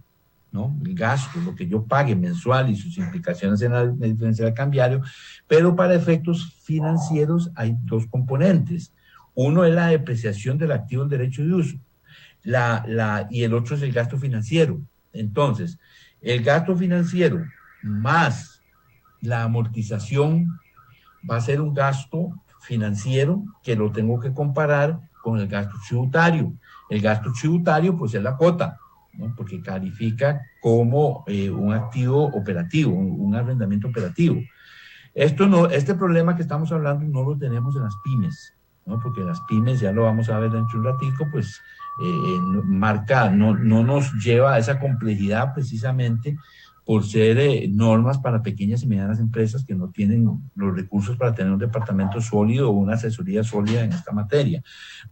¿no? El gasto, lo que yo pague mensual y sus implicaciones en el diferencial cambiario, pero para efectos financieros hay dos componentes. Uno es la depreciación del activo en derecho de uso y el otro es el gasto financiero. Entonces, el gasto financiero más la amortización va a ser un gasto financiero que lo tengo que comparar con el gasto tributario. El gasto tributario, pues es la cuota, ¿no? Porque califica como un activo operativo, un arrendamiento operativo. Este problema que estamos hablando no lo tenemos en las pymes, ¿no? Porque las pymes, ya lo vamos a ver dentro de un ratico, pues no nos lleva a esa complejidad precisamente por ser normas para pequeñas y medianas empresas que no tienen los recursos para tener un departamento sólido o una asesoría sólida en esta materia.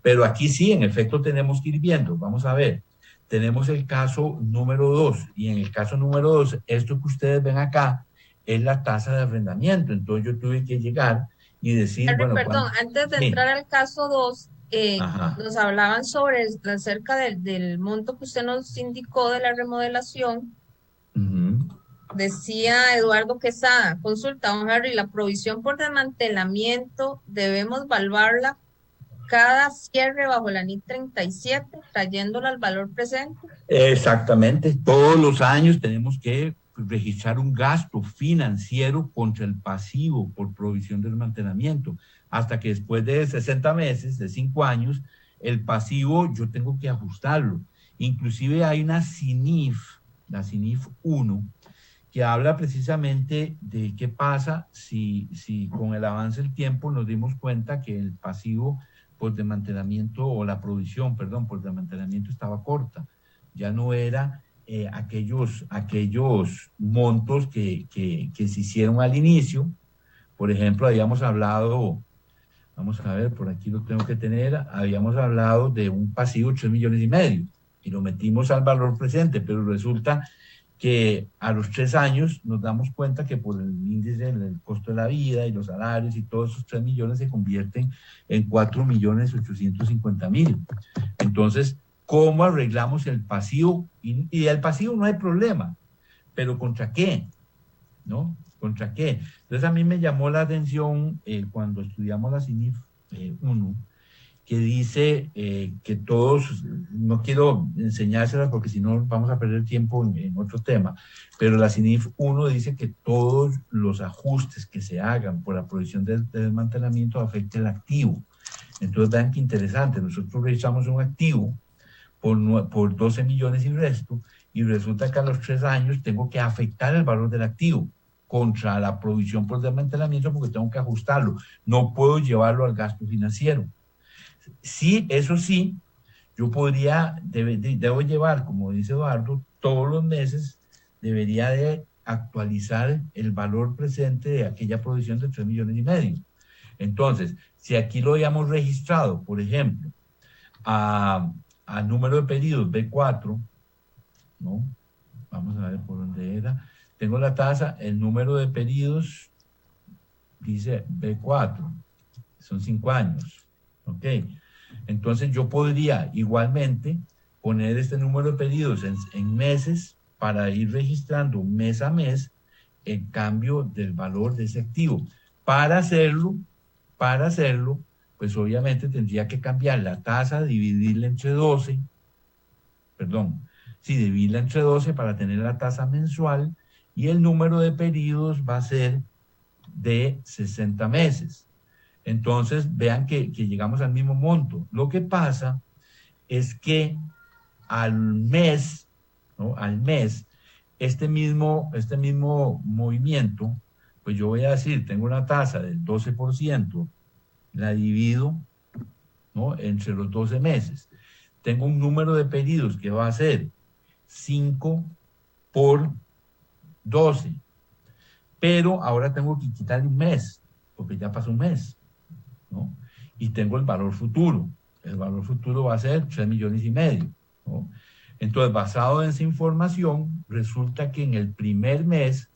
Pero aquí sí, en efecto, tenemos que ir viendo. Vamos a ver, tenemos el caso número 2 y en el caso número 2, esto que ustedes ven acá, es la tasa de arrendamiento. Entonces yo tuve que llegar y decir,
Henry,
bueno,
perdón,
¿cuánto?
antes de
Sí,
entrar al caso 2,
ajá.
nos hablaban sobre acerca del monto que usted nos indicó de la remodelación.
Uh-huh.
Decía Eduardo Quesada, consulta, don Henry, la provisión por desmantelamiento debemos evaluarla cada cierre bajo la NIC 37, trayéndola al valor presente.
Exactamente. Todos los años tenemos que registrar un gasto financiero contra el pasivo por provisión de desmantelamiento, hasta que después de 60 meses, de 5 años, el pasivo yo tengo que ajustarlo. Inclusive hay una CINIF, la CINIF 1, que habla precisamente de qué pasa si con el avance del tiempo nos dimos cuenta que el pasivo por desmantelamiento o la provisión, perdón, por desmantelamiento estaba corta. Ya no era aquellos montos que se hicieron al inicio. Por ejemplo, habíamos hablado, vamos a ver, por aquí lo tengo que tener, habíamos hablado de un pasivo de 3,5 millones y lo metimos al valor presente, pero resulta que a los 3 años nos damos cuenta que por el índice del costo de la vida y los salarios y todos esos 3 millones se convierten en 4.850.000. Entonces, ¿cómo arreglamos el pasivo? Y el pasivo no hay problema, pero ¿contra qué? ¿No? ¿Contra qué? Entonces a mí me llamó la atención cuando estudiamos la CINIF 1, que dice que todos, no quiero enseñársela porque si no vamos a perder tiempo en otro tema, pero la CINIF 1 dice que todos los ajustes que se hagan por la provisión de desmantelamiento afecten el activo. Entonces vean qué interesante, nosotros registramos un activo por 12 millones y resto, y resulta que a los 3 años tengo que afectar el valor del activo contra la provisión por desmantelamiento porque tengo que ajustarlo. No puedo llevarlo al gasto financiero. Sí, eso sí, yo podría, debo llevar, como dice Eduardo, todos los meses debería de actualizar el valor presente de aquella provisión de 3,5 millones. Entonces, si aquí lo habíamos registrado, por ejemplo, a, a número de pedidos B4, ¿no? Vamos a ver por dónde era. Tengo la tasa, el número de pedidos dice B4, son 5 años, ¿ok? Entonces yo podría igualmente poner este número de pedidos en meses para ir registrando mes a mes el cambio del valor de ese activo. Para hacerlo, para hacerlo, pues obviamente tendría que cambiar la tasa, dividirla entre 12, perdón, sí, dividirla entre 12 para tener la tasa mensual y el número de pedidos va a ser de 60 meses. Entonces, vean que llegamos al mismo monto. Lo que pasa es que al mes, ¿no? Al mes, este mismo movimiento, pues yo voy a decir, tengo una tasa del 12%, la divido, ¿no? Entre los 12 meses. Tengo un número de pedidos que va a ser 5 por 12, pero ahora tengo que quitarle un mes, porque ya pasó un mes, ¿no? Y tengo el valor futuro. El valor futuro va a ser 3,5 millones, ¿no? Entonces, basado en esa información, resulta que en el primer mes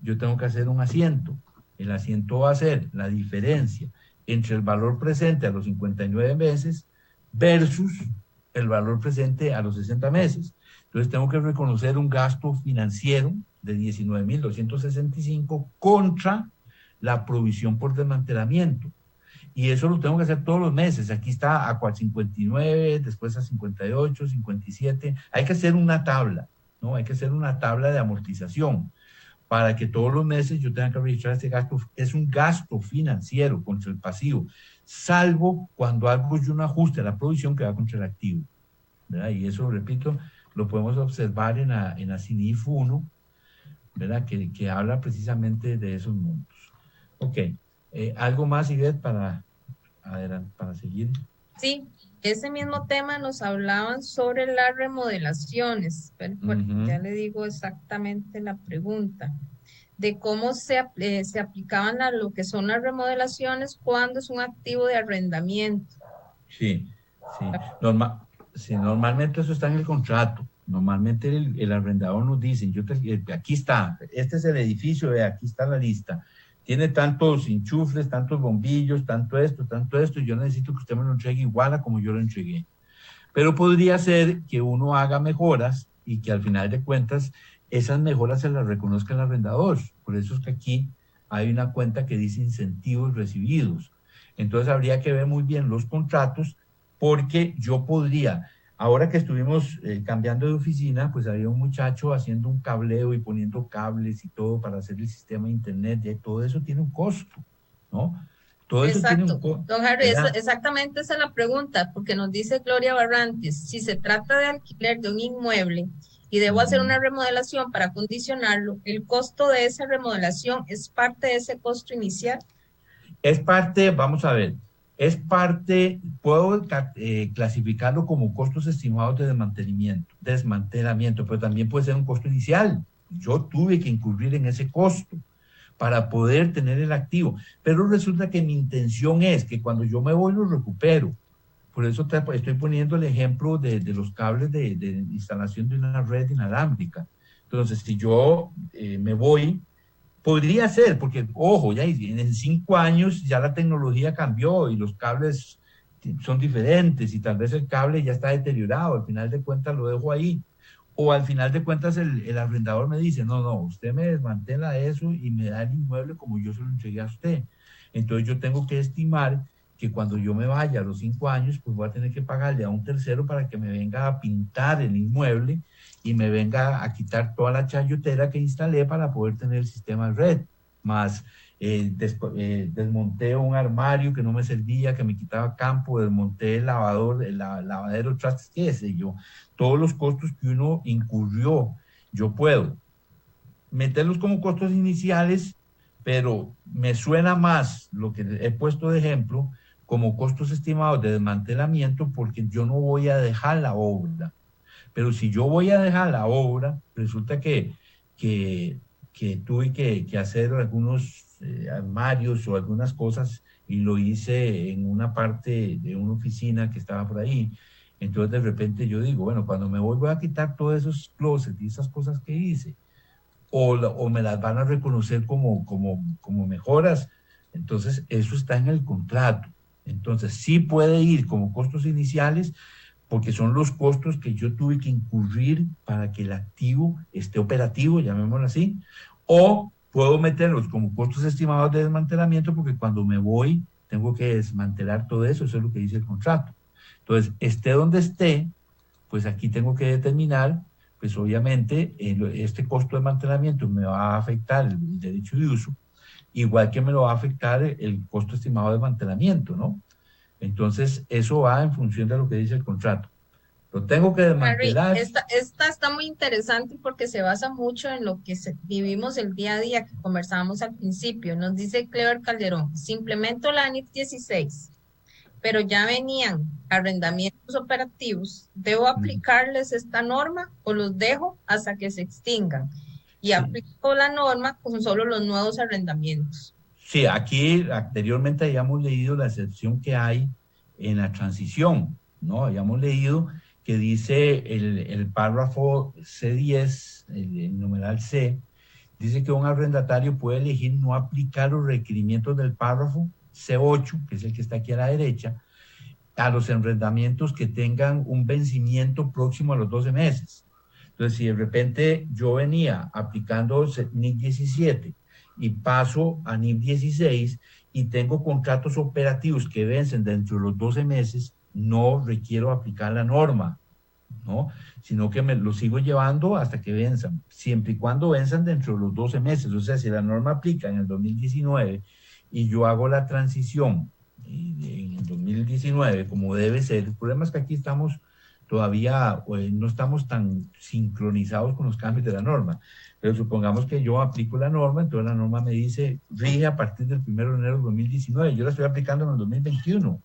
yo tengo que hacer un asiento. El asiento va a ser la diferencia entre el valor presente a los 59 meses versus el valor presente a los 60 meses. Entonces tengo que reconocer un gasto financiero de 19.265 contra la provisión por desmantelamiento. Y eso lo tengo que hacer todos los meses. Aquí está a 59, después a 58, 57. Hay que hacer una tabla, ¿no? Hay que hacer una tabla de amortización para que todos los meses yo tenga que registrar este gasto. Es un gasto financiero contra el pasivo, salvo cuando hago yo un ajuste a la provisión que va contra el activo, ¿verdad? Y eso, repito, lo podemos observar en la CINIF 1, ¿verdad? Que habla precisamente de esos montos. Ok. ¿Algo más, Ivette, para seguir?
Sí, ese mismo tema nos hablaban sobre las remodelaciones, pero ya le digo exactamente la pregunta, de cómo se aplicaban a lo que son las remodelaciones cuando es un activo de arrendamiento.
Sí, sí. Sí, normalmente eso está en el contrato. Normalmente el arrendador nos dice, aquí está, este es el edificio, aquí está la lista. Tiene tantos enchufles, tantos bombillos, tanto esto, y yo necesito que usted me lo entregue igual a como yo lo entregué. Pero podría ser que uno haga mejoras y que al final de cuentas esas mejoras se las reconozca el arrendador. Por eso es que aquí hay una cuenta que dice incentivos recibidos. Entonces habría que ver muy bien los contratos porque yo podría, ahora que estuvimos cambiando de oficina, pues había un muchacho haciendo un cableo y poniendo cables y todo para hacer el sistema de internet, y todo eso tiene un costo, ¿no? Todo eso tiene un
Exacto,
costo,
don Harry,
¿verdad?
exactamente esa es la pregunta, porque nos dice Gloria Barrantes, si se trata de alquiler de un inmueble y debo hacer
Ujú.
una remodelación para condicionarlo, ¿el costo de esa remodelación es parte de ese costo inicial?
Es parte, vamos a ver, es parte, puedo clasificarlo como costos estimados de desmantelamiento, pero también puede ser un costo inicial. Yo tuve que incurrir en ese costo para poder tener el activo, pero resulta que mi intención es que cuando yo me voy lo recupero. Por eso estoy poniendo el ejemplo de los cables de instalación de una red inalámbrica. Entonces, si yo me voy, podría ser, porque, ojo, ya en 5 años ya la tecnología cambió y los cables son diferentes y tal vez el cable ya está deteriorado, al final de cuentas lo dejo ahí. O al final de cuentas el arrendador me dice, no, no, usted me desmantela eso y me da el inmueble como yo se lo entregué a usted. Entonces yo tengo que estimar que cuando yo me vaya a los 5 años, pues voy a tener que pagarle a un tercero para que me venga a pintar el inmueble y me venga a quitar toda la chayotera que instalé para poder tener el sistema red, más desmonté un armario que no me servía, que me quitaba campo, desmonté el lavador, lavadero, trastes, qué sé yo, todos los costos que uno incurrió, yo puedo meterlos como costos iniciales, pero me suena más lo que he puesto de ejemplo como costos estimados de desmantelamiento porque yo no voy a dejar la obra. Pero si yo voy a dejar la obra, resulta que, que tuve que hacer algunos armarios o algunas cosas y lo hice en una parte de una oficina que estaba por ahí. Entonces de repente yo digo, bueno, cuando me voy a quitar todos esos closets y esas cosas que hice o me las van a reconocer como mejoras. Entonces, eso está en el contrato. Entonces, sí puede ir como costos iniciales, porque son los costos que yo tuve que incurrir para que el activo esté operativo, llamémoslo así, o puedo meterlos como costos estimados de desmantelamiento, porque cuando me voy tengo que desmantelar todo eso, eso es lo que dice el contrato. Entonces, esté donde esté, pues aquí tengo que determinar, pues obviamente este costo de mantenimiento me va a afectar el derecho de uso, igual que me lo va a afectar el costo estimado de mantenimiento, ¿no? Entonces, eso va en función de lo que dice el contrato. Lo tengo que
Harry,
desmantelar.
esta está muy interesante porque se basa mucho en lo que vivimos el día a día que conversábamos al principio. Nos dice Clever Calderón, si implemento la ANIF 16, pero ya venían arrendamientos operativos, ¿debo aplicarles esta norma o los dejo hasta que se extingan? Y
Sí,
aplico la norma con solo los nuevos arrendamientos.
sí, aquí anteriormente habíamos leído la excepción que hay en la transición, ¿no? Habíamos leído que dice el párrafo C10, el numeral C, dice que un arrendatario puede elegir no aplicar los requerimientos del párrafo C8, que es el que está aquí a la derecha, a los arrendamientos que tengan un vencimiento próximo a los 12 meses. Entonces, si de repente yo venía aplicando NIC 17 y paso a NIC 16 y tengo contratos operativos que vencen dentro de los 12 meses, no requiero aplicar la norma, ¿no? Sino que me lo sigo llevando hasta que venzan, siempre y cuando venzan dentro de los 12 meses. O sea, si la norma aplica en el 2019 y yo hago la transición en el 2019 como debe ser, el problema es que aquí estamos todavía, no estamos tan sincronizados con los cambios de la norma. Pero supongamos que yo aplico la norma, entonces la norma me dice, rige a partir del 1 de enero de 2019, yo la estoy aplicando en el 2021,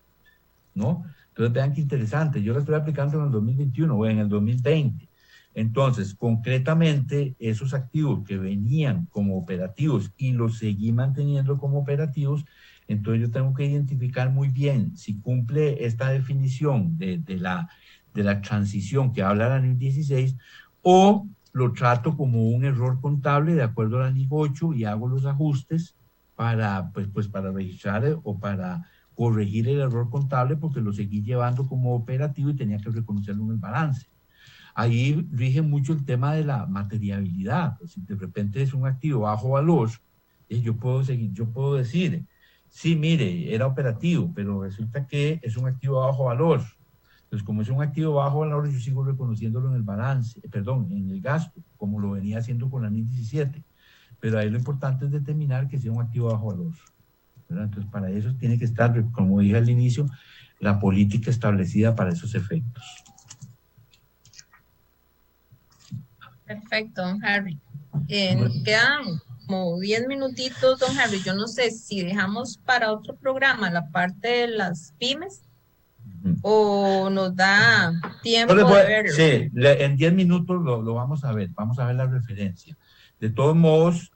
¿no? Entonces vean qué interesante, yo la estoy aplicando en el 2021 o en el 2020. Entonces, concretamente, esos activos que venían como operativos y los seguí manteniendo como operativos, entonces yo tengo que identificar muy bien si cumple esta definición de la transición que habla la NIC 16 o lo trato como un error contable de acuerdo a la NIC 8 y hago los ajustes pues para registrar o para corregir el error contable porque lo seguí llevando como operativo y tenía que reconocerlo en el balance. Ahí rige mucho el tema de la materiabilidad. Si de repente es un activo bajo valor, yo puedo decir, sí, mire, era operativo, pero resulta que es un activo bajo valor. Entonces, como es un activo bajo valor, yo sigo reconociéndolo en el balance, perdón, en el gasto, como lo venía haciendo con la NIC 17. Pero ahí lo importante es determinar que sea un activo bajo valor, ¿verdad? Entonces, para eso tiene que estar, como dije al inicio, la política establecida para esos efectos.
Perfecto, don Harry. Nos quedan como 10 minutitos, don Harry. Yo no sé si dejamos para otro programa la parte de las pymes o nos da tiempo de verlo.
Sí, en 10 minutos lo vamos a ver la referencia. De todos modos,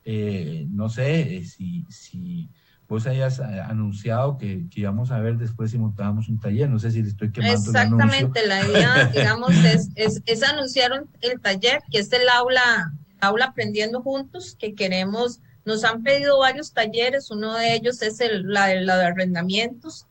no sé si vos hayas anunciado que íbamos a ver después si montábamos un taller, no sé si le estoy quemando el anuncio.
Exactamente, la idea, digamos, es anunciar el taller, que es el aula Aula Aprendiendo Juntos, que queremos, nos han pedido varios talleres, uno de ellos es la de arrendamientos.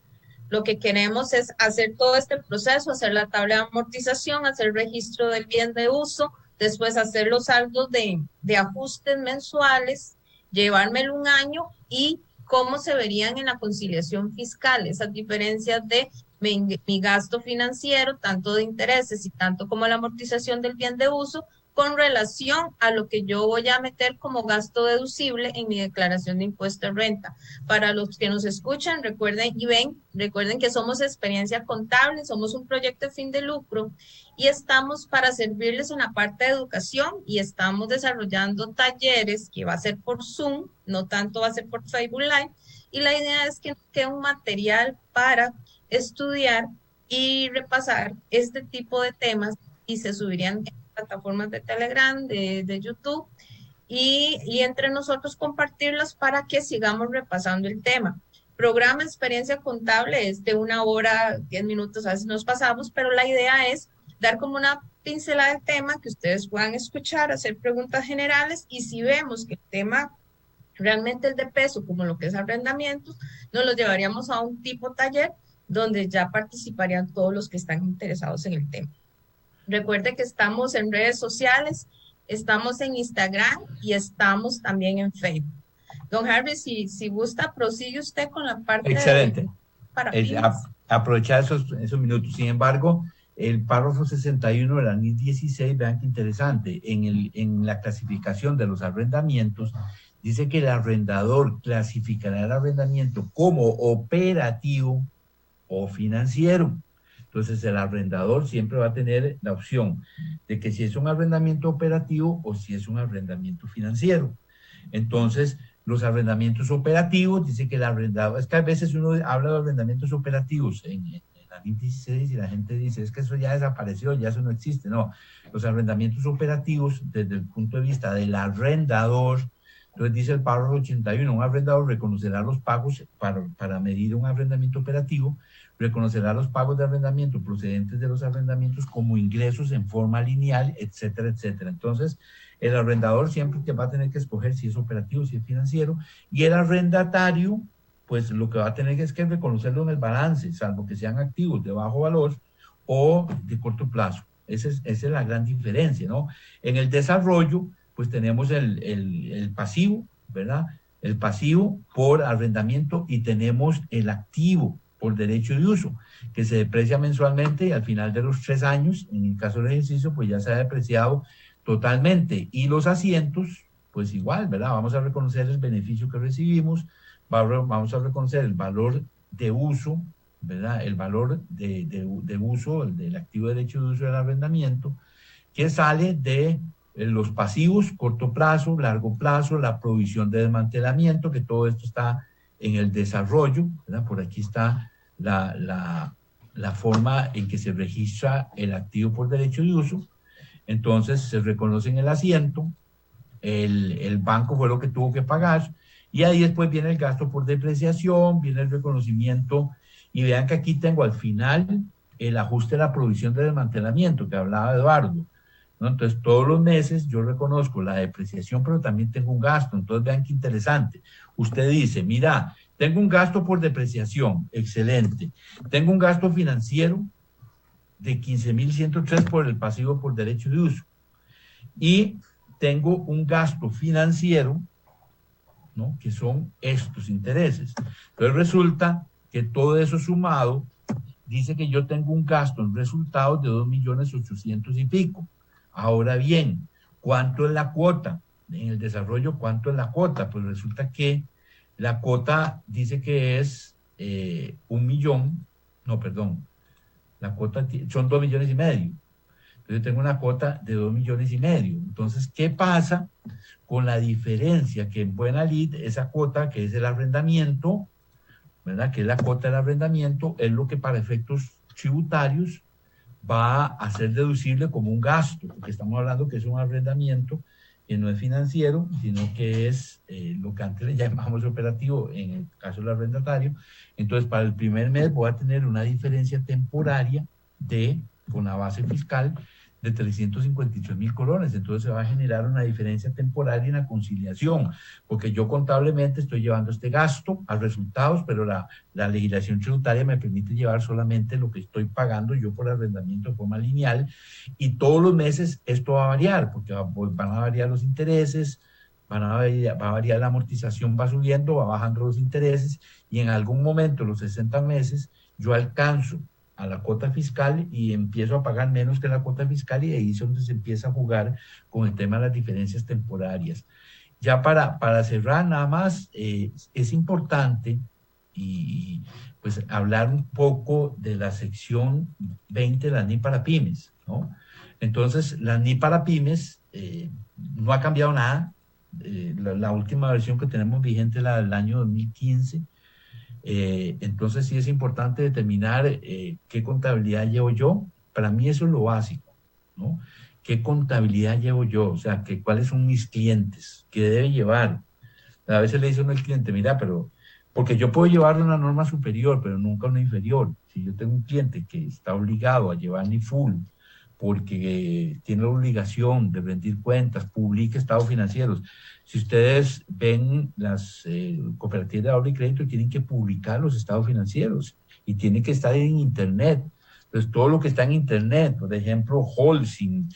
Lo que queremos es hacer todo este proceso, hacer la tabla de amortización, hacer registro del bien de uso, después hacer los saldos de ajustes mensuales, llevármelo un año y cómo se verían en la conciliación fiscal, esas diferencias de mi gasto financiero, tanto de intereses y tanto como la amortización del bien de uso, con relación a lo que yo voy a meter como gasto deducible en mi declaración de impuesto de renta. Para los que nos escuchan, recuerden y ven, recuerden que somos Experiencia Contable, somos un proyecto de fin de lucro y estamos para servirles en la parte de educación y estamos desarrollando talleres que va a ser por Zoom, no tanto va a ser por Facebook Live, y la idea es que quede un material para estudiar y repasar este tipo de temas y se subirían en plataformas de Telegram, de YouTube y entre nosotros compartirlas para que sigamos repasando el tema. Programa Experiencia Contable es de 1 hora, 10 minutos, a veces nos pasamos, pero la idea es dar como una pincelada de tema que ustedes puedan escuchar, hacer preguntas generales y si vemos que el tema realmente es de peso, como lo que es arrendamientos, nos lo llevaríamos a un tipo taller donde ya participarían todos los que están interesados en el tema. Recuerde que estamos en redes sociales, estamos en Instagram y estamos también en Facebook. Don Harvey, si gusta, prosigue usted con la parte de
Excelente.
para pymes.
Aprovechar esos minutos. Sin embargo, el párrafo 61 del anexo 16, vean qué interesante, en la clasificación de los arrendamientos, dice que el arrendador clasificará el arrendamiento como operativo o financiero. Entonces, el arrendador siempre va a tener la opción de que si es un arrendamiento operativo o si es un arrendamiento financiero. Entonces, los arrendamientos operativos, dice que el arrendador, es que a veces uno habla de arrendamientos operativos en la NIF 16 y la gente dice, es que eso ya desapareció, ya eso no existe. No, los arrendamientos operativos, desde el punto de vista del arrendador, entonces dice el párrafo 81, un arrendador reconocerá los pagos para medir un arrendamiento operativo, reconocerá los pagos de arrendamiento procedentes de los arrendamientos como ingresos en forma lineal, etcétera, etcétera. Entonces, el arrendador siempre que va a tener que escoger si es operativo, si es financiero, y el arrendatario, pues lo que va a tener es que reconocerlo en el balance, salvo que sean activos de bajo valor o de corto plazo. Esa es la gran diferencia, ¿no? En el desarrollo, pues tenemos el pasivo, ¿verdad? El pasivo por arrendamiento y tenemos el activo por derecho de uso, que se deprecia mensualmente y al final de los 3 años, en el caso del ejercicio, pues ya se ha depreciado totalmente. Y los asientos, pues igual, ¿verdad? Vamos a reconocer el beneficio que recibimos, vamos a reconocer el valor de uso, ¿verdad? El valor de uso, el del activo de derecho de uso del arrendamiento, que sale de los pasivos, corto plazo, largo plazo, la provisión de desmantelamiento, que todo esto está en el desarrollo, ¿verdad? Por aquí está la forma en que se registra el activo por derecho de uso. Entonces se reconoce en el asiento, el banco fue lo que tuvo que pagar, y ahí después viene el gasto por depreciación, viene el reconocimiento, y vean que aquí tengo al final el ajuste de la provisión de desmantelamiento que hablaba Eduardo, ¿no? Entonces todos los meses yo reconozco la depreciación, pero también tengo un gasto. Entonces vean qué interesante. Usted dice, mira, tengo un gasto por depreciación, excelente. Tengo un gasto financiero de 15.103 por el pasivo por derecho de uso. Y tengo un gasto financiero, ¿no? Que son estos intereses. Entonces resulta que todo eso sumado dice que yo tengo un gasto en resultados de 2.800.000 y pico. Ahora bien, ¿cuánto es la cuota? En el desarrollo, ¿cuánto es la cuota? Pues resulta que la cuota dice que es 1.000.000, no, perdón, la cuota son 2.500.000. Entonces yo tengo una cuota de 2.500.000. Entonces, ¿qué pasa con la diferencia? Que en buena lid, esa cuota que es el arrendamiento, ¿verdad? Que es la cuota del arrendamiento, es lo que para efectos tributarios va a ser deducible como un gasto, porque estamos hablando que es un arrendamiento que no es financiero, sino que es lo que antes le llamamos operativo en el caso del arrendatario. Entonces, para el primer mes voy a tener una diferencia temporaria con la base fiscal de 353.000 colones. Entonces se va a generar una diferencia temporaria en la conciliación, porque yo contablemente estoy llevando este gasto a resultados, pero la legislación tributaria me permite llevar solamente lo que estoy pagando yo por arrendamiento de forma lineal, y todos los meses esto va a variar, porque van a variar los intereses, va a variar la amortización, va subiendo, va bajando los intereses, y en algún momento, los 60 meses, yo alcanzo a la cuota fiscal y empiezo a pagar menos que la cuota fiscal, y ahí es donde se empieza a jugar con el tema de las diferencias temporarias. Ya para cerrar nada más, es importante y pues hablar un poco de la sección 20 de la NI para pymes, ¿no? Entonces, la NI para pymes no ha cambiado nada. La última versión que tenemos vigente es la del año 2015. Entonces sí es importante determinar qué contabilidad llevo yo. Para mí eso es lo básico, ¿no? ¿Qué contabilidad llevo yo? O sea, cuáles son mis clientes, qué debe llevar. A veces le dice uno al cliente, mira, pero, porque yo puedo llevar una norma superior, pero nunca una inferior. Si yo tengo un cliente que está obligado a llevar ni full, porque tiene la obligación de rendir cuentas, publica estados financieros. Si ustedes ven las cooperativas de ahorro y crédito, tienen que publicar los estados financieros y tienen que estar en Internet. Entonces, todo lo que está en Internet, por ejemplo, Holcim,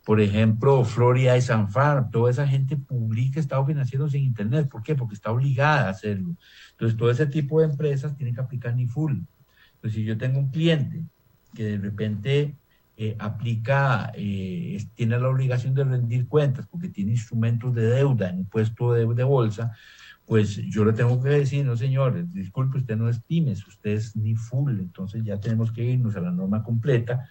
por ejemplo, Florida y Sanfar, toda esa gente publica estados financieros en Internet. ¿Por qué? Porque está obligada a hacerlo. Entonces, todo ese tipo de empresas tienen que aplicar NIFUL. Entonces, si yo tengo un cliente que de repente tiene la obligación de rendir cuentas porque tiene instrumentos de deuda en un puesto de bolsa, pues yo le tengo que decir, no señores, disculpe, usted no es pymes, usted es NIFUL. Entonces ya tenemos que irnos a la norma completa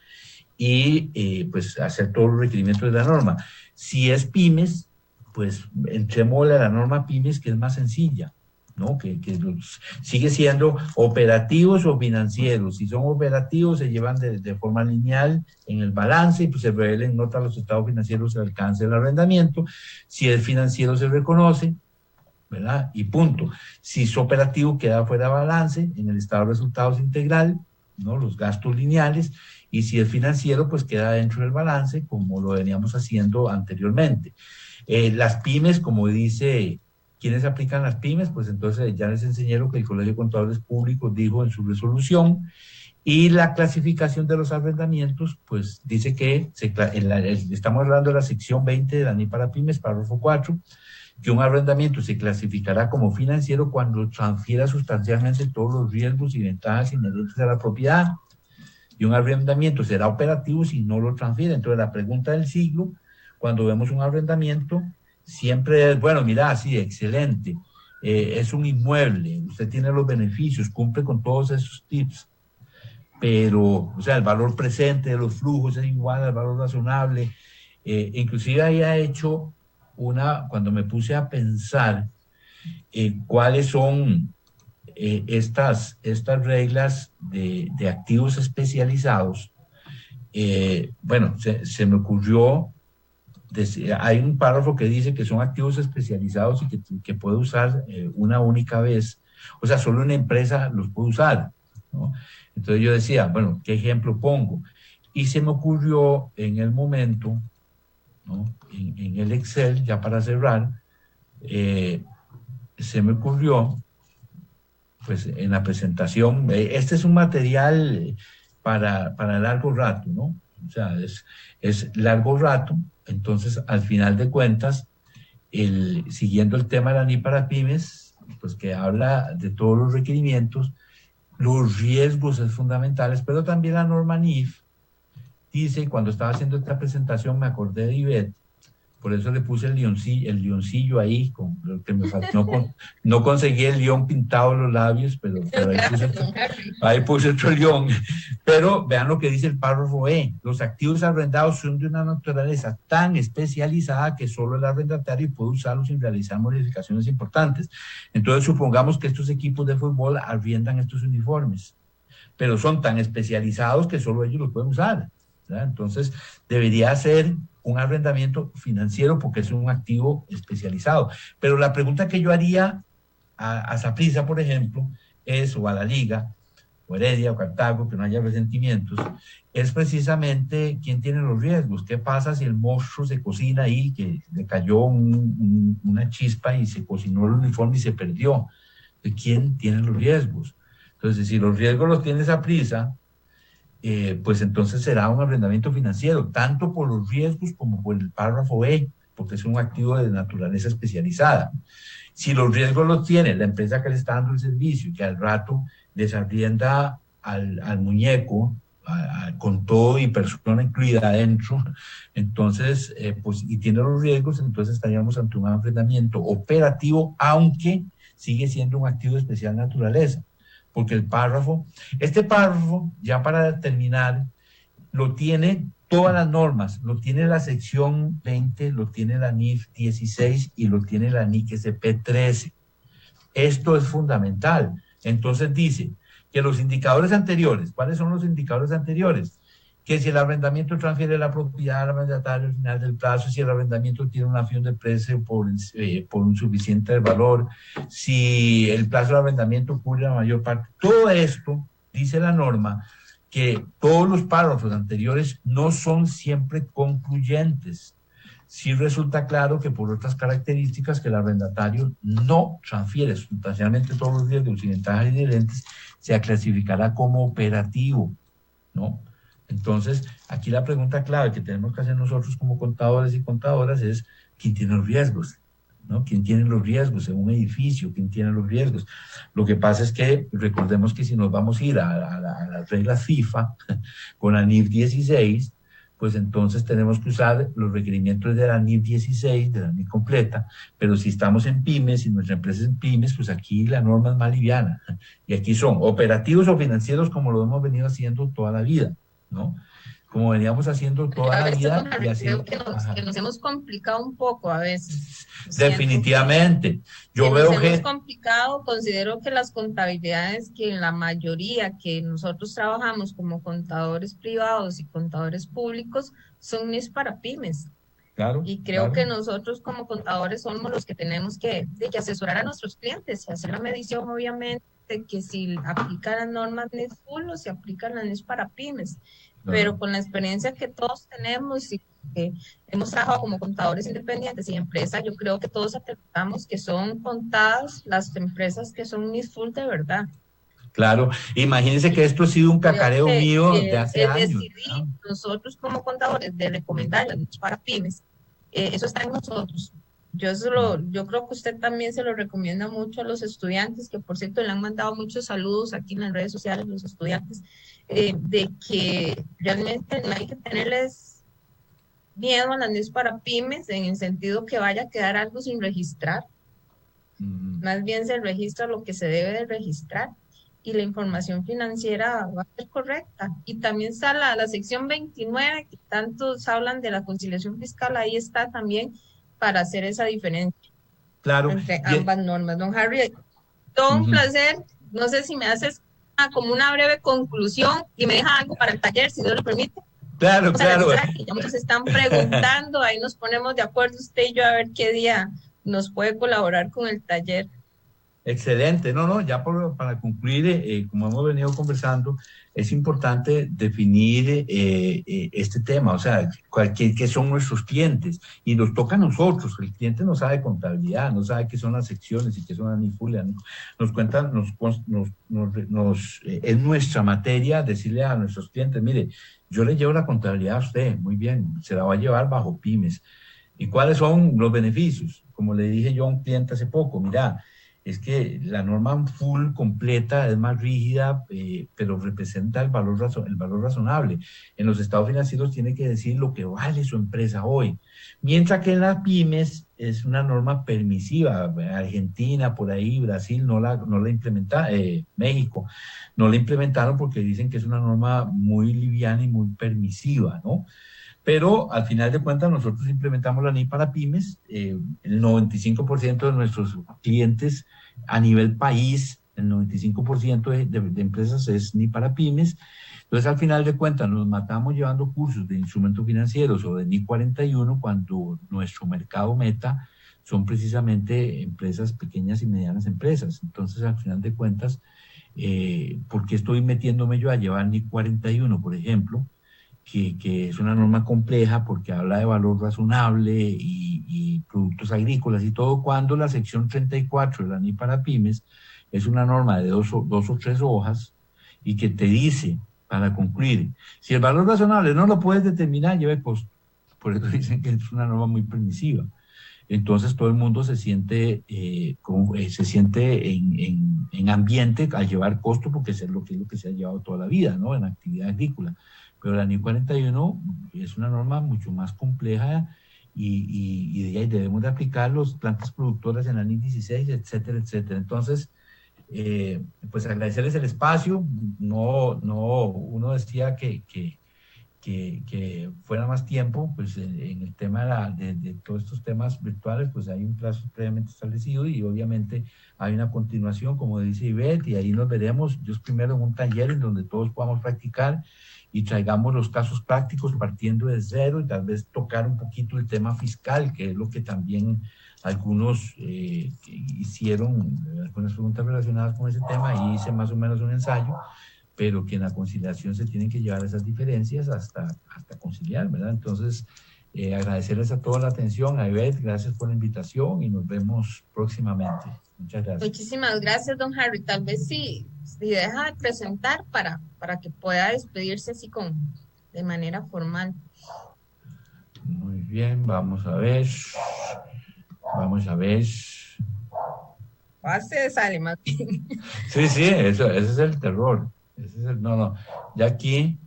y pues hacer todos los requerimientos de la norma. Si es pymes, pues entrémosle a la norma pymes, que es más sencilla, ¿no? Sigue siendo operativos o financieros. Si son operativos, se llevan de forma lineal en el balance y pues se revelen nota los estados financieros, el alcance del arrendamiento. Si es financiero, se reconoce, ¿verdad? Y punto. Si es operativo, queda fuera de balance en el estado de resultados integral, ¿no? Los gastos lineales. Y si es financiero, pues queda dentro del balance, como lo veníamos haciendo anteriormente. Las pymes, como dice, ¿quiénes aplican las pymes? Pues entonces ya les enseñé lo que el Colegio de Contadores Públicos dijo en su resolución. Y la clasificación de los arrendamientos, pues dice que estamos hablando de la sección 20 de la NI para pymes, párrafo 4, que un arrendamiento se clasificará como financiero cuando transfiera sustancialmente todos los riesgos y ventajas inherentes a la propiedad, y un arrendamiento será operativo si no lo transfiere. Entonces, la pregunta del siglo, cuando vemos un arrendamiento, siempre es, bueno, mira, sí, excelente, es un inmueble, usted tiene los beneficios, cumple con todos esos tips, pero, o sea, el valor presente de los flujos es igual al valor razonable. Inclusive había hecho cuando me puse a pensar cuáles son estas reglas de activos especializados. Bueno, se me ocurrió, hay un párrafo que dice que son activos especializados y que puede usar una única vez. O sea, solo una empresa los puede usar, ¿no? Entonces yo decía, bueno, ¿qué ejemplo pongo? Y se me ocurrió en el momento, ¿no? En el Excel, ya para cerrar, se me ocurrió, pues en la presentación, este es un material para largo rato, ¿no? O sea, es largo rato. Entonces, al final de cuentas, siguiendo el tema de la NI para pymes, pues que habla de todos los requerimientos, los riesgos es fundamentales, pero también la norma NIF dice, cuando estaba haciendo esta presentación me acordé de Ivette, por eso le puse el leoncillo ahí, con lo que me faltó, no conseguí el león pintado en los labios, pero ahí puse otro león. Pero vean lo que dice el párrafo E, los activos arrendados son de una naturaleza tan especializada que solo el arrendatario puede usarlos sin realizar modificaciones importantes. Entonces supongamos que estos equipos de fútbol arriendan estos uniformes, pero son tan especializados que solo ellos los pueden usar, ¿verdad? Entonces debería ser un arrendamiento financiero porque es un activo especializado. Pero la pregunta que yo haría a Saprissa, por ejemplo, es, o a la Liga, o Heredia o Cartago, que no haya resentimientos, es precisamente quién tiene los riesgos. ¿Qué pasa si el monstruo se cocina ahí, que le cayó una chispa y se cocinó el uniforme y se perdió? ¿Quién tiene los riesgos? Entonces, si los riesgos los tiene Saprissa, pues entonces será un arrendamiento financiero, tanto por los riesgos como por el párrafo B, porque es un activo de naturaleza especializada. Si los riesgos los tiene la empresa que le está dando el servicio y que al rato desarrienda al muñeco, con todo y persona incluida adentro, entonces, pues, y tiene los riesgos, entonces estaríamos ante un arrendamiento operativo, aunque sigue siendo un activo de especial naturaleza, porque este párrafo, ya para terminar, lo tiene todas las normas, lo tiene la sección 20, lo tiene la NIF 16 y lo tiene la NIC SP 13. Esto es fundamental. Entonces dice que los indicadores anteriores, ¿cuáles son los indicadores anteriores? Que si el arrendamiento transfiere la propiedad al arrendatario al final del plazo, si el arrendamiento tiene una acción de precio por un suficiente valor, si el plazo de arrendamiento cubre la mayor parte. Todo esto, dice la norma, que todos los párrafos anteriores no son siempre concluyentes. Sí resulta claro que por otras características que el arrendatario no transfiere sustancialmente todos los riesgos y ventajas inherentes, se clasificará como operativo, ¿no? Entonces, aquí la pregunta clave que tenemos que hacer nosotros como contadores y contadoras es, ¿quién tiene los riesgos? ¿No? ¿Quién tiene los riesgos en un edificio? ¿Quién tiene los riesgos? Lo que pasa es que recordemos que si nos vamos a ir a las reglas FIFA con la NIF 16, pues entonces tenemos que usar los requerimientos de la NIF 16, de la NIF completa, pero si estamos en pymes y nuestra empresa es en pymes, pues aquí la norma es más liviana. Y aquí son operativos o financieros como lo hemos venido haciendo toda la vida, ¿no? Como veníamos haciendo toda
A
la
veces, don
vida y
Harry,
así.
creo que nos hemos complicado un poco a veces. Siento
Definitivamente.
que
Yo
nos
veo
hemos
que,
complicado. Considero que las contabilidades, que en la mayoría que nosotros trabajamos como contadores privados y contadores públicos, son mis para pymes.
claro,
Y creo
claro.
que nosotros como contadores somos los que tenemos que asesorar a nuestros clientes y hacer la medición, obviamente, de que si aplican las normas NIS full o si aplican las NIS para pymes.
No,
Pero
no.
con la experiencia que todos tenemos y que hemos trabajado como contadores independientes y empresas, yo creo que todos aceptamos que son contadas las empresas que son NIS full de verdad.
Claro. Imagínense que esto ha sido un
Creo
cacareo mío de
que
hace
el
años,
decidir
¿verdad?
nosotros como contadores de recomendar las NIS para pymes, eso está en nosotros. Yo creo que usted también se lo recomienda mucho a los estudiantes, que por cierto le han mandado muchos saludos aquí en las redes sociales los estudiantes, de que realmente no hay que tenerles miedo a las NIS para pymes en el sentido que vaya a quedar algo sin registrar.
Mm.
Más bien se registra lo que se debe de registrar y la información financiera va a ser correcta. Y también está la sección 29, que tantos hablan de la conciliación fiscal, ahí está también para hacer esa diferencia
Claro.
entre
Y,
ambas normas. Don Harry, todo un
ujú.
placer. No sé si me haces como una breve conclusión y me deja algo para el taller, si Dios lo permite.
Claro,
Vamos a
claro.
revisar, que ya muchos están preguntando, ahí nos ponemos de acuerdo usted y yo a ver qué día nos puede colaborar con el taller.
Excelente. No, no, ya para concluir, como hemos venido conversando, es importante definir este tema, o sea, qué son nuestros clientes y nos toca a nosotros. El cliente no sabe contabilidad, no sabe qué son las secciones y qué son las NIFULIA. Nos cuentan, es nuestra materia decirle a nuestros clientes, mire, yo le llevo la contabilidad a usted, muy bien, se la va a llevar bajo pymes. ¿Y cuáles son los beneficios? Como le dije yo a un cliente hace poco, mira, es que la norma full completa es más rígida, pero representa el valor razonable. En los estados financieros tiene que decir lo que vale su empresa hoy, mientras que en las pymes es una norma permisiva. Argentina, por ahí, Brasil no la implementa, México no la implementaron porque dicen que es una norma muy liviana y muy permisiva, ¿no? Pero al final de cuentas nosotros implementamos la NI para pymes, el 95% de nuestros clientes a nivel país, el 95% de empresas es NI para pymes. Entonces al final de cuentas nos matamos llevando cursos de instrumentos financieros o de NI 41 cuando nuestro mercado meta son precisamente empresas, pequeñas y medianas empresas. Entonces al final de cuentas ¿Por qué estoy metiéndome yo a llevar NIC 41, por ejemplo? Que es una norma compleja porque habla de valor razonable y productos agrícolas y todo, cuando la sección 34 de la NIC para pymes es una norma de dos o tres hojas y que te dice, para concluir, si el valor razonable no lo puedes determinar, lleva costo. Por eso dicen que es una norma muy permisiva. Entonces todo el mundo se siente en ambiente al llevar costo porque es lo que se ha llevado toda la vida, ¿no? En actividad agrícola. Pero la NIC 41 es una norma mucho más compleja y de ahí debemos de aplicar los plantas productoras en la NIC 16, etcétera, etcétera. Entonces, pues agradecerles el espacio. Uno decía que fuera más tiempo, pues en el tema de todos estos temas virtuales, pues hay un plazo previamente establecido y obviamente hay una continuación, como dice Ivette, y ahí nos veremos, Dios primero, en un taller en donde todos podamos practicar y traigamos los casos prácticos partiendo de cero y tal vez tocar un poquito el tema fiscal, que es lo que también algunos hicieron, algunas preguntas relacionadas con ese tema, y hice más o menos un ensayo, pero que en la conciliación se tienen que llevar esas diferencias hasta conciliar, ¿verdad? Entonces, agradecerles a toda la atención, a Ivette, gracias por la invitación y nos vemos próximamente. Muchas gracias.
Muchísimas gracias, don Harry. Tal vez si deja de presentar para que pueda despedirse así de manera formal.
Muy bien, vamos a ver. Vamos a ver.
Pase, sale más bien.
Sí, sí, eso, ese es el terror. No, ya aquí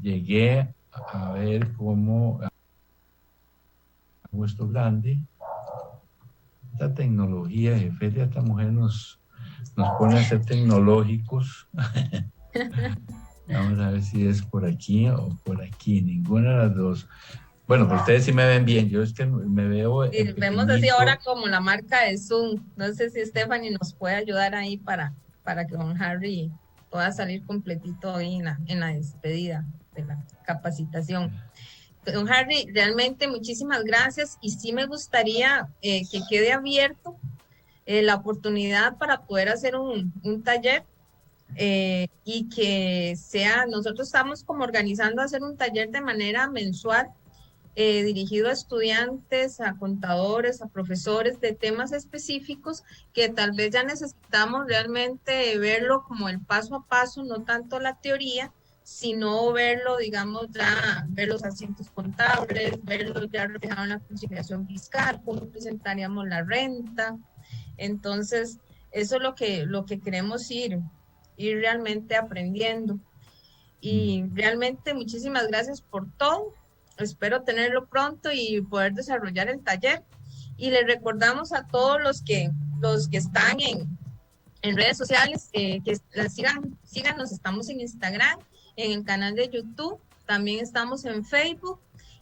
llegué a ver cómo hago esto grande. Esta tecnología, jefe, esta mujer nos pone a ser tecnológicos. Vamos a ver si es por aquí o por aquí, ninguna de las dos. Bueno, pero ustedes sí me ven bien, yo es que me veo en
Vemos así
pequeñito.
ahora como la marca de Zoom. No sé si Stephanie nos puede ayudar ahí para que don Harry pueda salir completito ahí en la despedida de la capacitación. Don Harry, realmente muchísimas gracias y sí me gustaría que quede abierto la oportunidad para poder hacer un taller y que nosotros estamos como organizando hacer un taller de manera mensual dirigido a estudiantes, a contadores, a profesores de temas específicos que tal vez ya necesitamos realmente verlo como el paso a paso, no tanto la teoría, sino verlo, digamos, ya ver los asientos contables, verlo ya reflejado en la conciliación fiscal, cómo presentaríamos la renta. Entonces, eso es lo que queremos ir realmente aprendiendo. Y realmente muchísimas gracias por todo. Espero tenerlo pronto y poder desarrollar el taller. Y les recordamos a todos los que están en redes sociales que la síganos, estamos en Instagram, en el canal de YouTube, también estamos en Facebook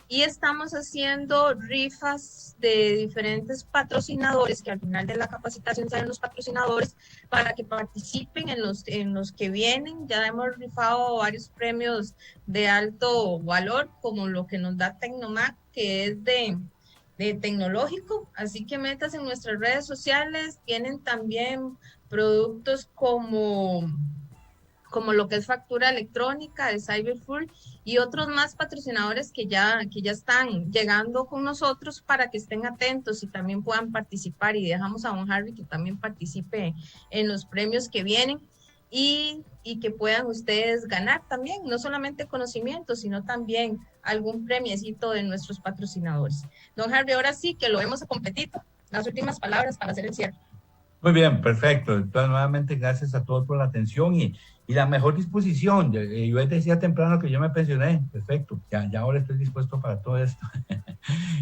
y estamos haciendo rifas de diferentes patrocinadores, que al final de la capacitación salen los patrocinadores para que participen en los que vienen. Ya hemos rifado varios premios de alto valor, como lo que nos da Tecnomac, que es de tecnológico, así que metas en nuestras redes sociales, tienen también productos como lo que es factura electrónica de Cyberfull y otros más patrocinadores que ya están llegando con nosotros para que estén atentos y también puedan participar, y dejamos a don Harry que también participe en los premios que vienen y que puedan ustedes ganar también, no solamente conocimiento, sino también algún premiecito de nuestros patrocinadores. Don Harry, ahora sí que lo hemos completito. Las últimas palabras para hacer el cierre.
Muy bien, perfecto. Entonces, nuevamente, gracias a todos por la atención y la mejor disposición. Yo decía temprano que yo me pensioné. Perfecto. Ya ahora estoy dispuesto para todo esto.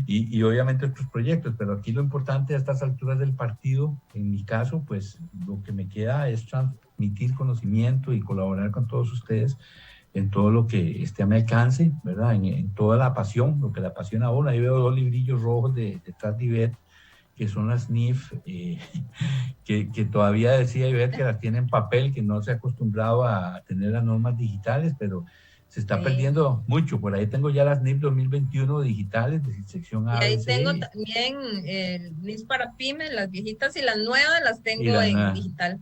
y obviamente otros proyectos, pero aquí lo importante a estas alturas del partido, en mi caso, pues lo que me queda es transmitir conocimiento y colaborar con todos ustedes en todo lo que esté a mi alcance, ¿verdad? En toda la pasión, lo que le apasiona a uno. Ahí veo dos librillos rojos detrás de Ivette, que son las NIF, que todavía decía Ivette que las tiene en papel, que no se ha acostumbrado a tener las normas digitales, pero se está perdiendo mucho. Por ahí tengo ya las NIF 2021 digitales, de sección A,
Y
B,
ahí
C.
tengo también el NIS para pymes, las viejitas y las nuevas las tengo en digital.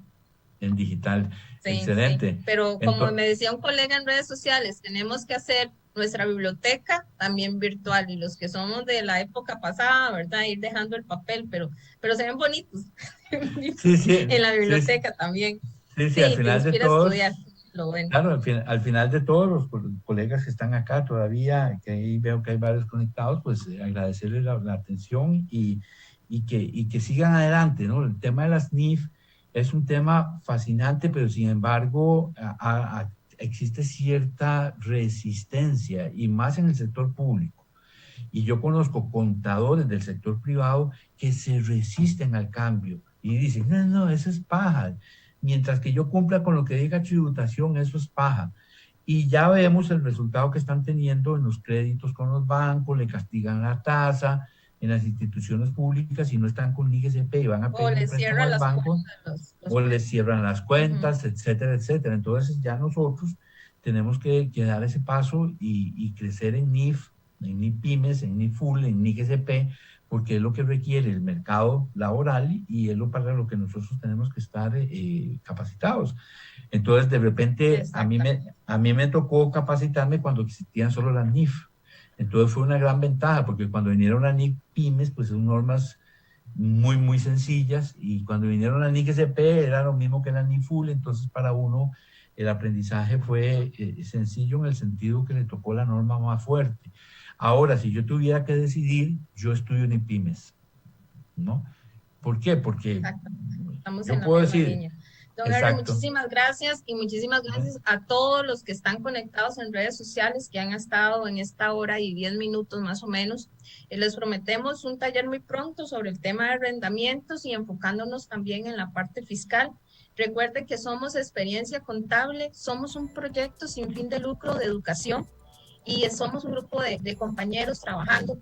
en digital.
Sí, sí,
Excelente.
pero como
Entonces,
me decía un colega en redes sociales, tenemos que hacer nuestra biblioteca también virtual y los que somos de la época pasada, ¿verdad? Ir dejando el papel, pero se ven bonitos, se ven bonitos
sí, sí,
en la
sí,
biblioteca también.
sí, sí, al
Sí, te
final de
inspira a estudiar,
todos,
lo bueno.
claro, al final de todos los colegas que están acá todavía, que ahí veo que hay varios conectados, pues agradecerles la atención y que sigan adelante, ¿no? El tema de las NIF es un tema fascinante, pero sin embargo existe cierta resistencia y más en el sector público. Y yo conozco contadores del sector privado que se resisten al cambio y dicen, no, no, eso es paja. Mientras que yo cumpla con lo que diga tributación, eso es paja. Y ya vemos el resultado que están teniendo en los créditos con los bancos, le castigan la tasa, en las instituciones públicas y no están con IGCP y van a
O
pedir un
les
préstamo
cierran
al
las
banco
puertas los
o les
préstamos.
cierran las
Ujú.
cuentas, etcétera, etcétera. Entonces ya nosotros tenemos que dar ese paso y crecer en NIF, en NIF Pymes, en NIF Full, en NIF GCP, porque es lo que requiere el mercado laboral y es lo para lo que nosotros tenemos que estar capacitados. Entonces, de repente,
Exactamente.
a mí me tocó capacitarme cuando existían solo las NIF. Entonces fue una gran ventaja, porque cuando vinieron las NIF Pymes, pues son normas muy, muy sencillas, y cuando vinieron las NIC SP era lo mismo que las NIC Full, entonces para uno el aprendizaje fue sencillo en el sentido que le tocó la norma más fuerte. Ahora, si yo tuviera que decidir, yo estudio en pymes, ¿no? ¿Por qué? Porque
Exactamente. Estamos
yo
en la
puedo
misma
decir,
línea. Don Henry,
exacto,
muchísimas gracias y muchísimas gracias a todos los que están conectados en redes sociales que han estado en esta hora y 10 minutos más o menos. Les prometemos un taller muy pronto sobre el tema de arrendamientos y enfocándonos también en la parte fiscal. Recuerde que somos Experiencia Contable, somos un proyecto sin fin de lucro de educación y somos un grupo de compañeros trabajando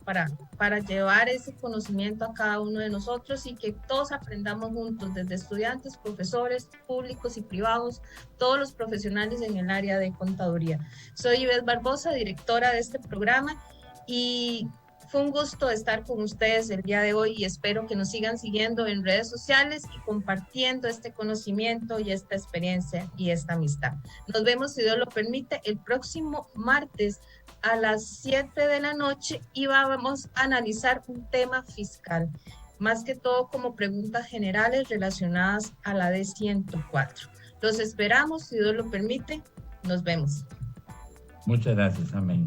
para llevar ese conocimiento a cada uno de nosotros y que todos aprendamos juntos, desde estudiantes, profesores, públicos y privados, todos los profesionales en el área de contaduría. Soy Ivette Barbosa, directora de este programa, y fue un gusto estar con ustedes el día de hoy y espero que nos sigan siguiendo en redes sociales y compartiendo este conocimiento y esta experiencia y esta amistad. Nos vemos, si Dios lo permite, el próximo martes a las 7 de la noche y vamos a analizar un tema fiscal, más que todo como preguntas generales relacionadas a la D104. Los esperamos, si Dios lo permite. Nos vemos.
muchas gracias, amén.